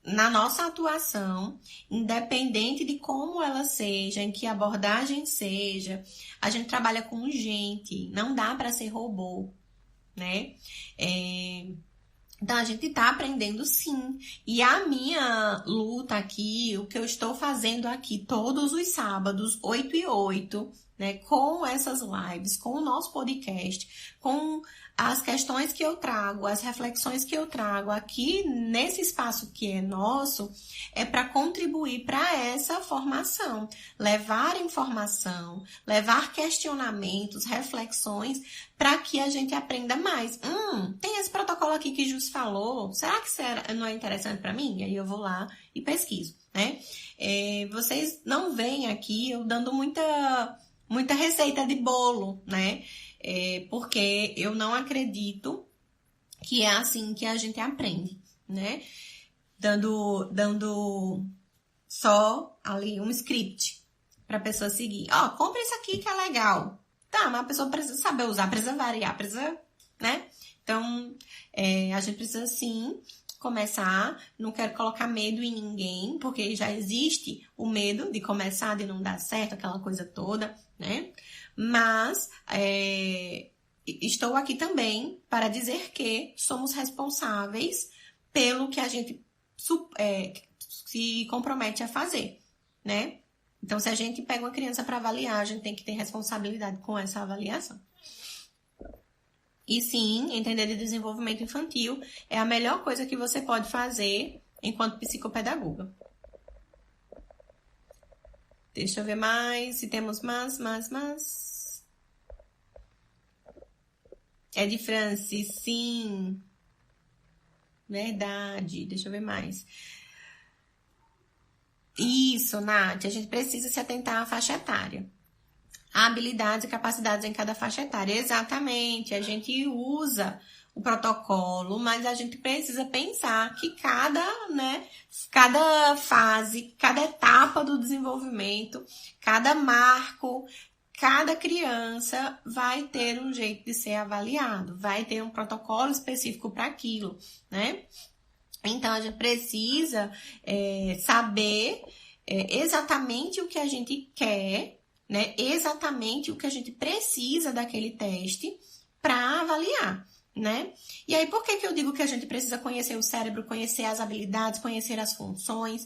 na nossa atuação, independente de como ela seja, em que abordagem seja, a gente trabalha com gente, não dá para ser robô, né? Então, a gente tá aprendendo sim. E a minha luta aqui, o que eu estou fazendo aqui todos os sábados, 8 e 8, né? Com essas lives, com o nosso podcast, com as questões que eu trago, as reflexões que eu trago aqui nesse espaço que é nosso, é para contribuir para essa formação, levar informação, levar questionamentos, reflexões, para que a gente aprenda mais. Tem esse protocolo aqui que Jus falou, será que não é interessante para mim? E aí eu vou lá e pesquiso, né? Vocês não veem aqui eu dando muita receita de bolo, né? Porque eu não acredito que é assim que a gente aprende, né? Dando só ali um script para a pessoa seguir. Compra isso aqui que é legal. Tá, mas a pessoa precisa saber usar, precisa variar, precisa, né? Então, a gente precisa sim começar. Não quero colocar medo em ninguém, porque já existe o medo de começar, de não dar certo, aquela coisa toda, né? Mas estou aqui também para dizer que somos responsáveis pelo que a gente se compromete a fazer, né? Então, se a gente pega uma criança para avaliar, a gente tem que ter responsabilidade com essa avaliação. E sim, entender de desenvolvimento infantil é a melhor coisa que você pode fazer enquanto psicopedagoga. Deixa eu ver mais, se temos mais. É de Francis, sim. Verdade, deixa eu ver mais. Isso, Nath, a gente precisa se atentar à faixa etária. Há habilidades e capacidades em cada faixa etária. Exatamente, a gente usa o protocolo, mas a gente precisa pensar que cada fase, cada etapa do desenvolvimento, cada marco, cada criança vai ter um jeito de ser avaliado, vai ter um protocolo específico para aquilo, né? Então, a gente precisa saber exatamente o que a gente quer, né? Exatamente o que a gente precisa daquele teste para avaliar, né? E aí, por que eu digo que a gente precisa conhecer o cérebro, conhecer as habilidades, conhecer as funções?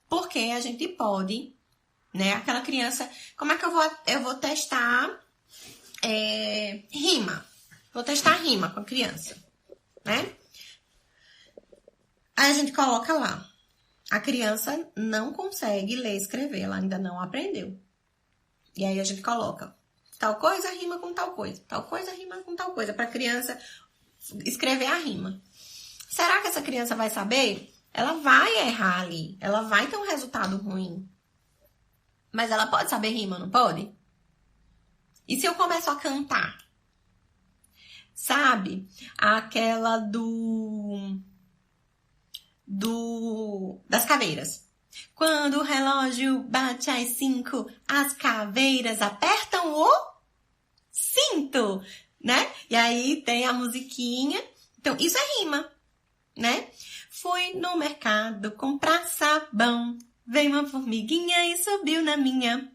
Porque a gente pode, né? Aquela criança, como é que eu vou testar rima? Vou testar rima com a criança, né? Aí a gente coloca lá. A criança não consegue ler e escrever, ela ainda não aprendeu. E aí a gente coloca tal coisa rima com tal coisa, tal coisa rima com tal coisa, para a criança escrever a rima. Será que essa criança vai saber? Ela vai errar ali, ela vai ter um resultado ruim. Mas ela pode saber rima, não pode? E se eu começo a cantar? Sabe? Aquela das caveiras. Quando o relógio bate às 5, as caveiras apertam o cinto, né? E aí tem a musiquinha. Então, isso é rima, né? Fui no mercado comprar sabão. Veio uma formiguinha e subiu na minha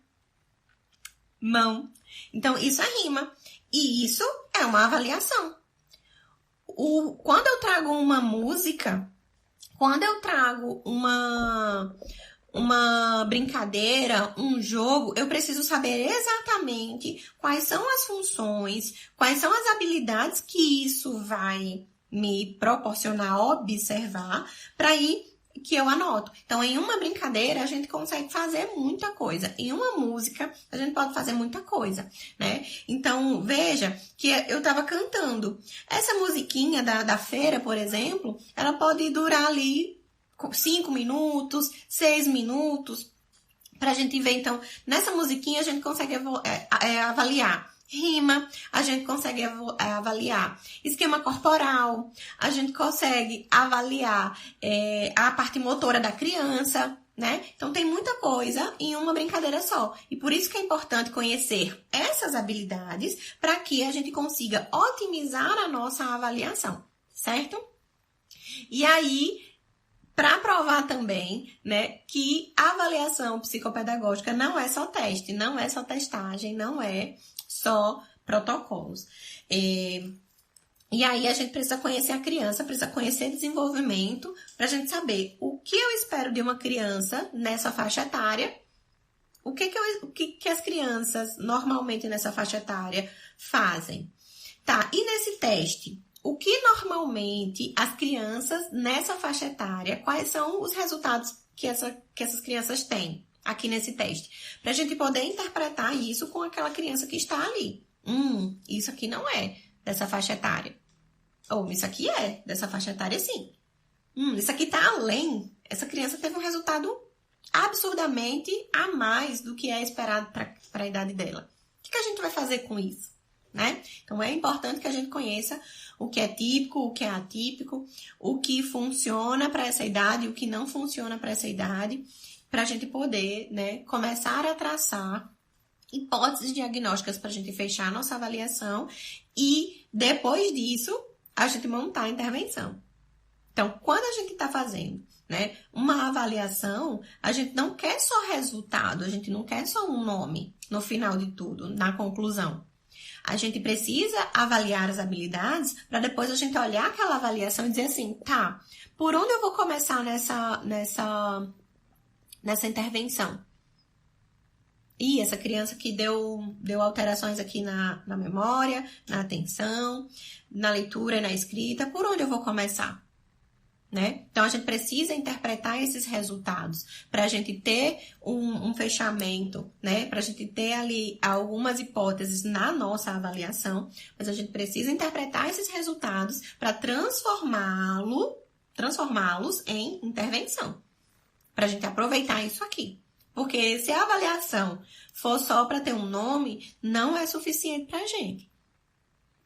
mão. Então, isso é rima. E isso é uma avaliação. Quando eu trago uma música, quando eu trago uma brincadeira, um jogo, eu preciso saber exatamente quais são as funções, quais são as habilidades que isso vai me proporcionar observar, para aí que eu anoto. Então, em uma brincadeira, a gente consegue fazer muita coisa. Em uma música, a gente pode fazer muita coisa, né? Então, veja que eu estava cantando. Essa musiquinha da feira, por exemplo, ela pode durar ali 5 minutos, 6 minutos, pra gente ver. Então, nessa musiquinha, a gente consegue avaliar rima, a gente consegue avaliar esquema corporal, a gente consegue avaliar a parte motora da criança, né? Então tem muita coisa em uma brincadeira só. E por isso que é importante conhecer essas habilidades para que a gente consiga otimizar a nossa avaliação, certo? E aí, para provar também, né, que a avaliação psicopedagógica não é só teste, não é só testagem, não é só protocolos. E aí a gente precisa conhecer a criança, precisa conhecer desenvolvimento, para a gente saber o que eu espero de uma criança nessa faixa etária, o que as crianças normalmente nessa faixa etária fazem. Tá, e nesse teste, o que normalmente as crianças nessa faixa etária, quais são os resultados que essas crianças têm aqui nesse teste? Para a gente poder interpretar isso com aquela criança que está ali. Isso aqui não é dessa faixa etária. Ou isso aqui é dessa faixa etária, sim. Isso aqui está além. Essa criança teve um resultado absurdamente a mais do que é esperado para a idade dela. O que a gente vai fazer com isso? Né? Então, é importante que a gente conheça o que é típico, o que é atípico, o que funciona para essa idade e o que não funciona para essa idade, para a gente poder, né, começar a traçar hipóteses diagnósticas para a gente fechar a nossa avaliação e, depois disso, a gente montar a intervenção. Então, quando a gente está fazendo, né, uma avaliação, a gente não quer só resultado, a gente não quer só um nome no final de tudo, na conclusão. A gente precisa avaliar as habilidades para depois a gente olhar aquela avaliação e dizer assim, tá, por onde eu vou começar nessa intervenção? E essa criança que deu alterações aqui na memória, na atenção, na leitura e na escrita, por onde eu vou começar? Né? Então, a gente precisa interpretar esses resultados para a gente ter um fechamento, né? Para a gente ter ali algumas hipóteses na nossa avaliação, mas a gente precisa interpretar esses resultados para transformá-los em intervenção, para a gente aproveitar isso aqui. Porque se a avaliação for só para ter um nome, não é suficiente para a gente.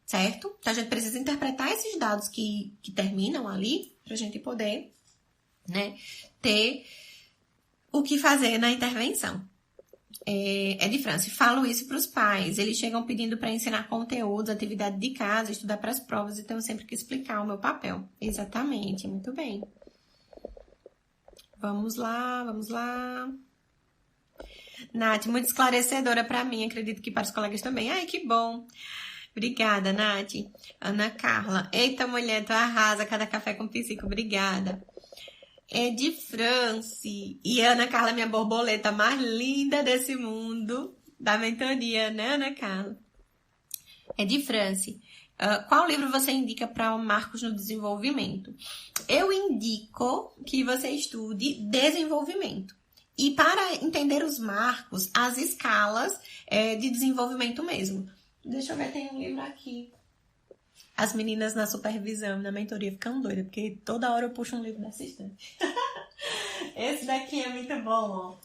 Certo? Então, a gente precisa interpretar esses dados que terminam ali para a gente poder, né, ter o que fazer na intervenção. De França, falo isso para os pais. Eles chegam pedindo para ensinar conteúdos, atividade de casa, estudar para as provas, então eu sempre que explicar o meu papel. Exatamente, muito bem. Vamos lá. Nath, muito esclarecedora para mim, acredito que para os colegas também. Ai, que bom. Obrigada, Nath. Ana Carla. Eita, mulher, tu arrasa. Cada café com psico. Obrigada. É de France. E Ana Carla, minha borboleta mais linda desse mundo. Da mentoria, né, Ana Carla? É de France. Qual livro você indica para o Marcos no desenvolvimento? Eu indico que você estude desenvolvimento. E para entender os marcos, as escalas de desenvolvimento mesmo. Deixa eu ver, tem um livro aqui. As meninas na supervisão, na mentoria, ficam doidas, porque toda hora eu puxo um livro dessa estante. Esse daqui é muito bom, ó.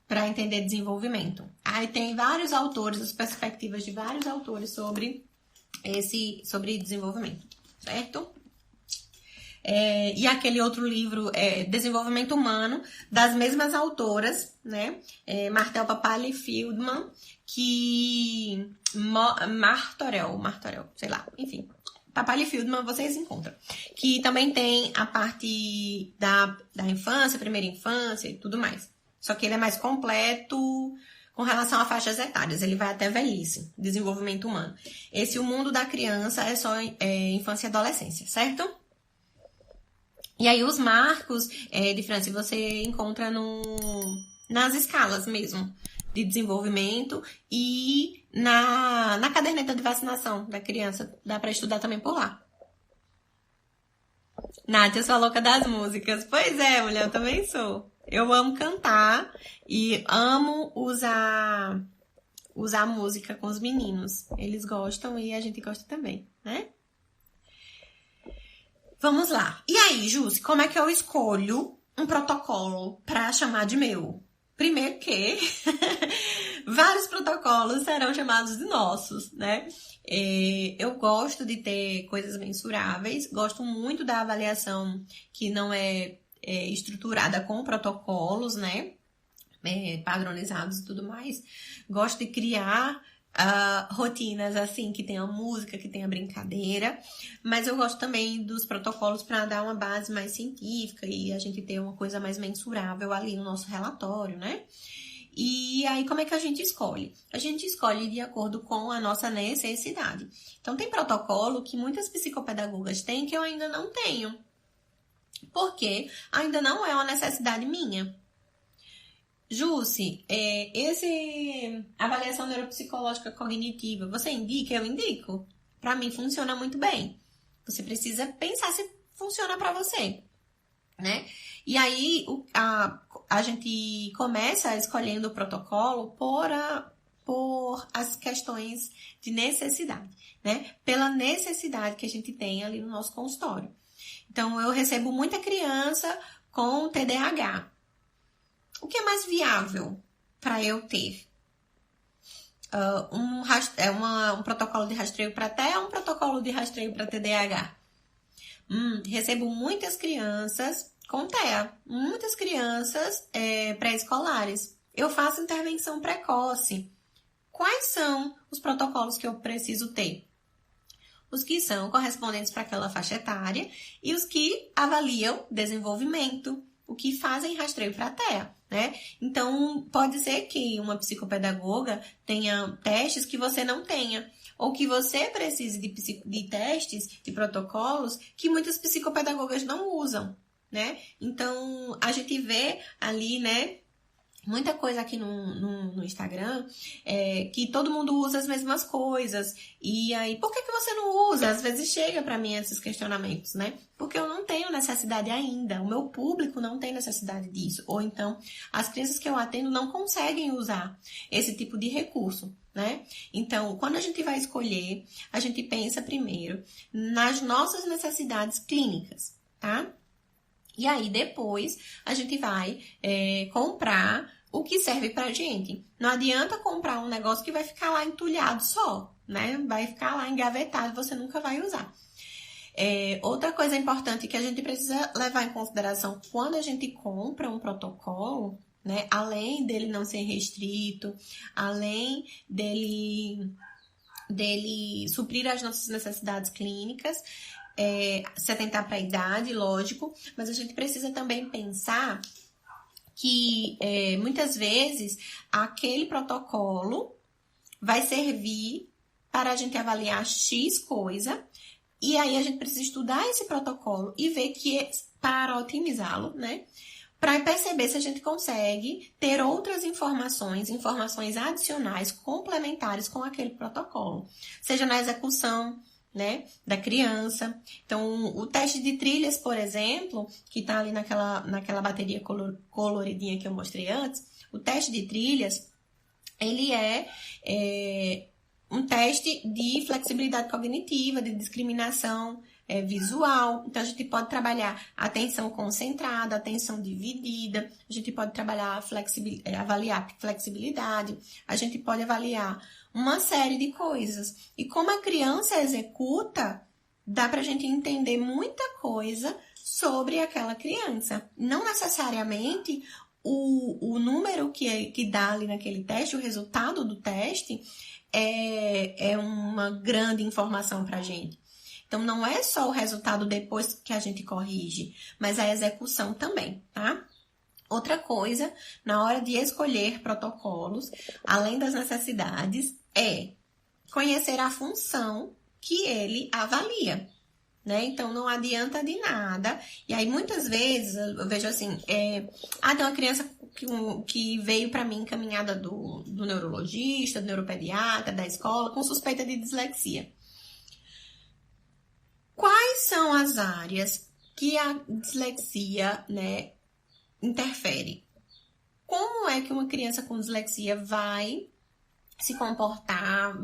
Para entender desenvolvimento. Aí tem vários autores, as perspectivas de vários autores sobre desenvolvimento, certo? E aquele outro livro, Desenvolvimento Humano, das mesmas autoras, né? Martel Papali e Fieldman, Martorell, sei lá, enfim. Papali e Fieldman vocês encontram. Que também tem a parte da infância, primeira infância e tudo mais. Só que ele é mais completo com relação a faixas etárias. Ele vai até velhice, desenvolvimento humano. O mundo da criança é só infância e adolescência, certo? E aí os marcos de França você encontra nas escalas mesmo de desenvolvimento e na caderneta de vacinação da criança. Dá para estudar também por lá. Nath, eu sou a louca das músicas. Pois é, mulher, eu também sou. Eu amo cantar e amo usar música com os meninos. Eles gostam e a gente gosta também, né? Vamos lá. E aí, Jússi, como é que eu escolho um protocolo para chamar de meu? Primeiro que vários protocolos serão chamados de nossos, né? Eu gosto de ter coisas mensuráveis, gosto muito da avaliação que não é estruturada com protocolos, né? Padronizados e tudo mais. Gosto de criar rotinas assim, que tenha música, que tenha brincadeira, mas eu gosto também dos protocolos para dar uma base mais científica e a gente ter uma coisa mais mensurável ali no nosso relatório, né? E aí, como é que a gente escolhe? A gente escolhe de acordo com a nossa necessidade. Então, tem protocolo que muitas psicopedagogas têm que eu ainda não tenho, porque ainda não é uma necessidade minha. Jussi, esse avaliação neuropsicológica cognitiva, você indica? Eu indico. Para mim funciona muito bem. Você precisa pensar se funciona para você, né? E aí a gente começa escolhendo o protocolo por as questões de necessidade, né? Pela necessidade que a gente tem ali no nosso consultório. Então, eu recebo muita criança com TDAH. O que é mais viável para eu ter? Um protocolo de rastreio para TEA ou um protocolo de rastreio para TDAH? Recebo muitas crianças com TEA, muitas crianças pré-escolares. Eu faço intervenção precoce. Quais são os protocolos que eu preciso ter? Os que são correspondentes para aquela faixa etária e os que avaliam desenvolvimento, o que fazem rastreio para TEA, né? Então, pode ser que uma psicopedagoga tenha testes que você não tenha, ou que você precise de testes, de protocolos, que muitas psicopedagogas não usam, né? Então, a gente vê ali, né, muita coisa aqui no Instagram, que todo mundo usa as mesmas coisas. E aí, por que você não usa? Às vezes chega para mim esses questionamentos, né? Porque eu não tenho necessidade ainda. O meu público não tem necessidade disso. Ou então, as crianças que eu atendo não conseguem usar esse tipo de recurso, né? Então, quando a gente vai escolher, a gente pensa primeiro nas nossas necessidades clínicas, tá? E aí, depois, a gente vai comprar o que serve pra gente. Não adianta comprar um negócio que vai ficar lá entulhado só, né? Vai ficar lá engavetado, você nunca vai usar. Outra coisa importante que a gente precisa levar em consideração quando a gente compra um protocolo, né? Além dele não ser restrito, além dele suprir as nossas necessidades clínicas, se atentar para a idade, lógico, mas a gente precisa também pensar que muitas vezes aquele protocolo vai servir para a gente avaliar X coisa, e aí a gente precisa estudar esse protocolo e ver que para otimizá-lo, né? Para perceber se a gente consegue ter outras informações adicionais, complementares com aquele protocolo, seja na execução, né, da criança. Então, o teste de trilhas, por exemplo, que está ali naquela bateria coloridinha que eu mostrei antes, o teste de trilhas, ele é um teste de flexibilidade cognitiva, de discriminação visual. Então, a gente pode trabalhar atenção concentrada, atenção dividida, a gente pode trabalhar avaliar flexibilidade, a gente pode avaliar uma série de coisas. E como a criança executa, dá pra gente entender muita coisa sobre aquela criança. Não necessariamente o número que dá ali naquele teste, o resultado do teste, é uma grande informação pra gente. Então, não é só o resultado depois que a gente corrige, mas a execução também, tá? Outra coisa, na hora de escolher protocolos, além das necessidades, é conhecer a função que ele avalia, né? Então, não adianta de nada. E aí, muitas vezes, eu vejo assim, tem uma criança que veio para mim encaminhada do neurologista, do neuropediatra, da escola, com suspeita de dislexia. Quais são as áreas que a dislexia, né, interfere? Como é que uma criança com dislexia vai se comportar?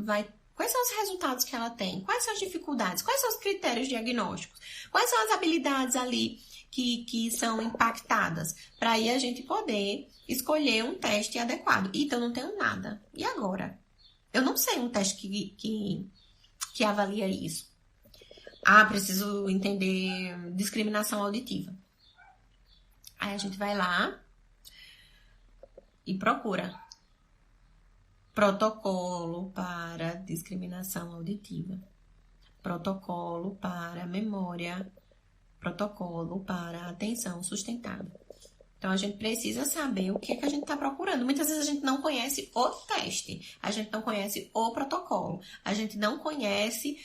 Quais são os resultados que ela tem? Quais são as dificuldades? Quais são os critérios diagnósticos? Quais são as habilidades ali que são impactadas? Para aí a gente poder escolher um teste adequado. Então, não tenho nada. E agora? Eu não sei um teste que avalia isso. Preciso entender discriminação auditiva. Aí a gente vai lá e procura. Protocolo para discriminação auditiva. Protocolo para memória. Protocolo para atenção sustentada. Então, a gente precisa saber o que é que a gente está procurando. Muitas vezes a gente não conhece o teste. A gente não conhece o protocolo. A gente não conhece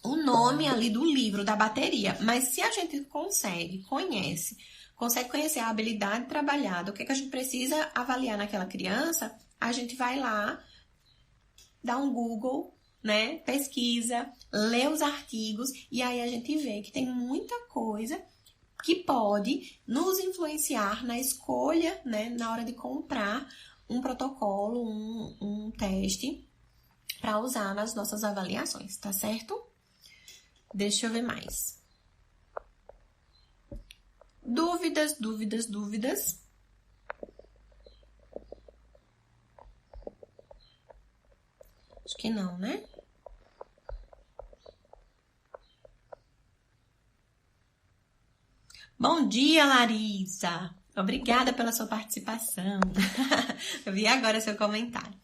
o nome ali do livro, da bateria. Mas se a gente consegue conhecer a habilidade trabalhada, o que é que a gente precisa avaliar naquela criança, a gente vai lá, dá um Google, né? Pesquisa, lê os artigos e aí a gente vê que tem muita coisa que pode nos influenciar na escolha, né? Na hora de comprar um protocolo, um teste para usar nas nossas avaliações, tá certo? Deixa eu ver mais. Dúvidas? Acho que não, né? Bom dia, Larissa! Obrigada pela sua participação. Eu vi agora seu comentário.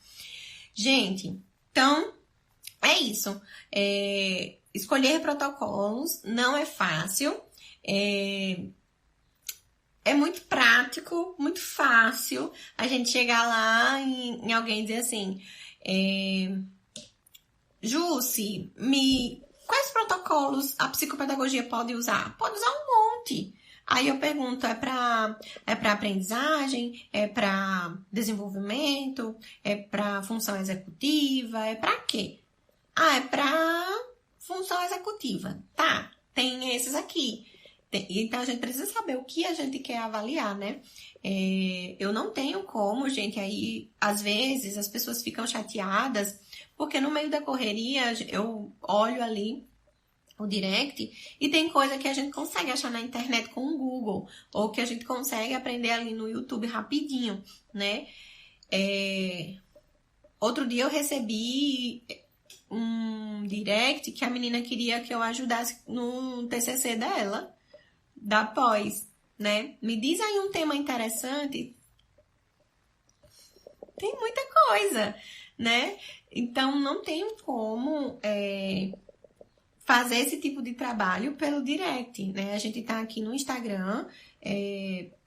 Gente, então, é isso. Escolher protocolos não é fácil. É muito prático, muito fácil a gente chegar lá em alguém e dizer assim... Jussi, quais protocolos a psicopedagogia pode usar? Pode usar um monte. Aí eu pergunto, é para aprendizagem? É para desenvolvimento? É para função executiva? É para quê? É para função executiva. Tá, tem esses aqui. Então, a gente precisa saber o que a gente quer avaliar, né? Eu não tenho como, gente, aí, às vezes, as pessoas ficam chateadas, porque no meio da correria, eu olho ali o direct e tem coisa que a gente consegue achar na internet com o Google, ou que a gente consegue aprender ali no YouTube rapidinho, né? Outro dia eu recebi um direct que a menina queria que eu ajudasse no TCC dela, da pós, né? Me diz aí um tema interessante. Tem muita coisa, né? Então, não tenho como fazer esse tipo de trabalho pelo direct, né? A gente tá aqui no Instagram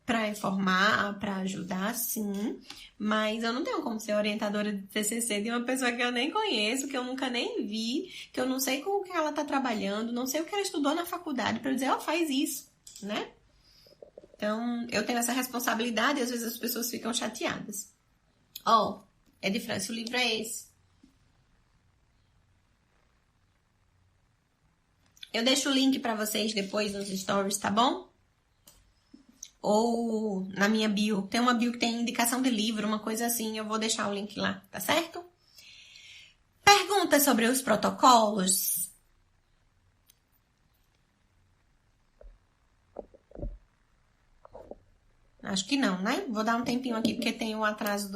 para informar, para ajudar, sim, mas eu não tenho como ser orientadora de TCC de uma pessoa que eu nem conheço, que eu nunca nem vi, que eu não sei com o que ela tá trabalhando, não sei o que ela estudou na faculdade para dizer, faz isso, né? Então, eu tenho essa responsabilidade e às vezes as pessoas ficam chateadas. É de França, o livro é esse. Eu deixo o link para vocês depois nos stories, tá bom? Ou na minha bio. Tem uma bio que tem indicação de livro, uma coisa assim. Eu vou deixar o link lá, tá certo? Perguntas sobre os protocolos? Acho que não, né? Vou dar um tempinho aqui, porque tem o atraso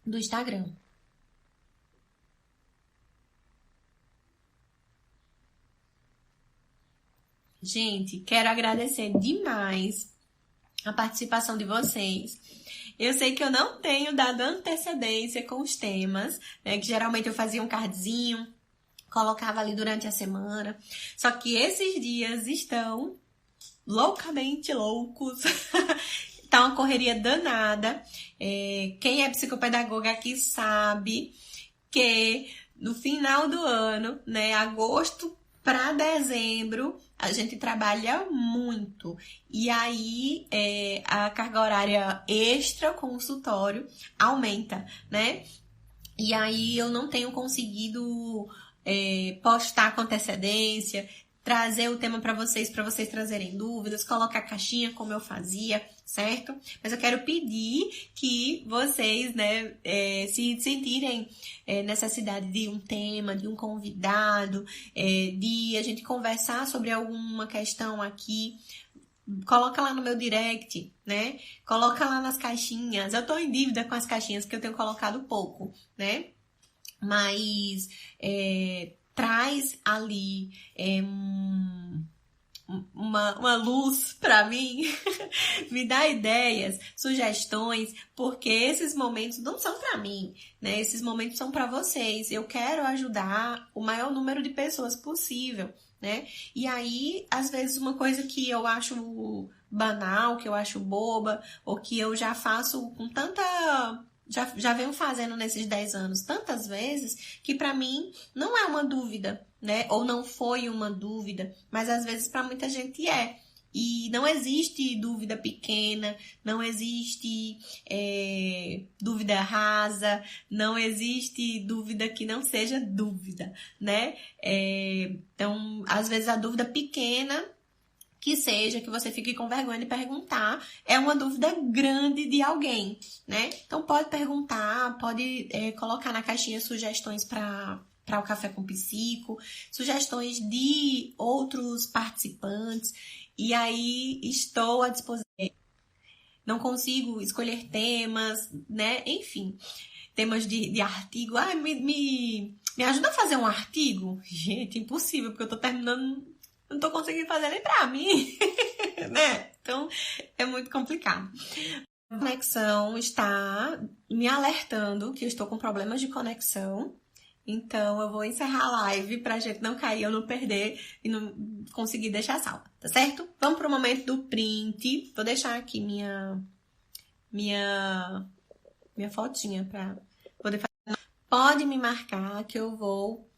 do Instagram. Gente, quero agradecer demais a participação de vocês. Eu sei que eu não tenho dado antecedência com os temas, né? Que geralmente eu fazia um cardzinho, colocava ali durante a semana. Só que esses dias estão loucamente loucos. Tá uma correria danada. Quem é psicopedagoga aqui sabe que no final do ano, né, agosto para dezembro, a gente trabalha muito. E aí, a carga horária extra consultório aumenta, né? E aí, eu não tenho conseguido postar com antecedência, trazer o tema para vocês trazerem dúvidas, colocar caixinha como eu fazia, certo? Mas eu quero pedir que vocês, né, se sentirem necessidade de um tema, de um convidado, de a gente conversar sobre alguma questão aqui, coloca lá no meu direct, né? Coloca lá nas caixinhas. Eu tô em dívida com as caixinhas porque eu tenho colocado pouco, né? Mas traz ali uma luz para mim, me dá ideias, sugestões, porque esses momentos não são para mim, né? Esses momentos são para vocês. Eu quero ajudar o maior número de pessoas possível, né? E aí, às vezes, uma coisa que eu acho banal, que eu acho boba, ou que eu já faço com tanta... Já venho fazendo nesses 10 anos tantas vezes que para mim não é uma dúvida, né? Ou não foi uma dúvida, mas às vezes para muita gente é. E não existe dúvida pequena, não existe dúvida rasa, não existe dúvida que não seja dúvida, né? Então, às vezes a dúvida pequena que seja, que você fique com vergonha de perguntar, é uma dúvida grande de alguém, né? Então pode perguntar, pode colocar na caixinha sugestões para o Café com Psico, sugestões de outros participantes, e aí estou à disposição. Não consigo escolher temas, né? Enfim, temas de artigo. Me ajuda a fazer um artigo? Gente, impossível, porque eu tô terminando... Não tô conseguindo fazer nem pra mim, né? Então, é muito complicado. A conexão está me alertando que eu estou com problemas de conexão. Então, eu vou encerrar a live pra gente não cair, eu não perder e não conseguir deixar salva, tá certo? Vamos pro momento do print. Vou deixar aqui minha fotinha pra poder fazer. Pode me marcar que eu vou...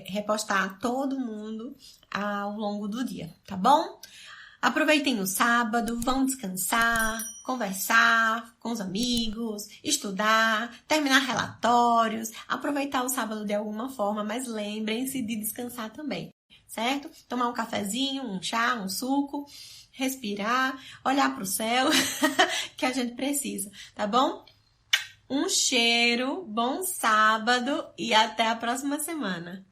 repostar todo mundo ao longo do dia, tá bom? Aproveitem o sábado, vão descansar, conversar com os amigos, estudar, terminar relatórios, aproveitar o sábado de alguma forma, mas lembrem-se de descansar também, certo? Tomar um cafezinho, um chá, um suco, respirar, olhar para o céu, que a gente precisa, tá bom? Um cheiro, bom sábado e até a próxima semana.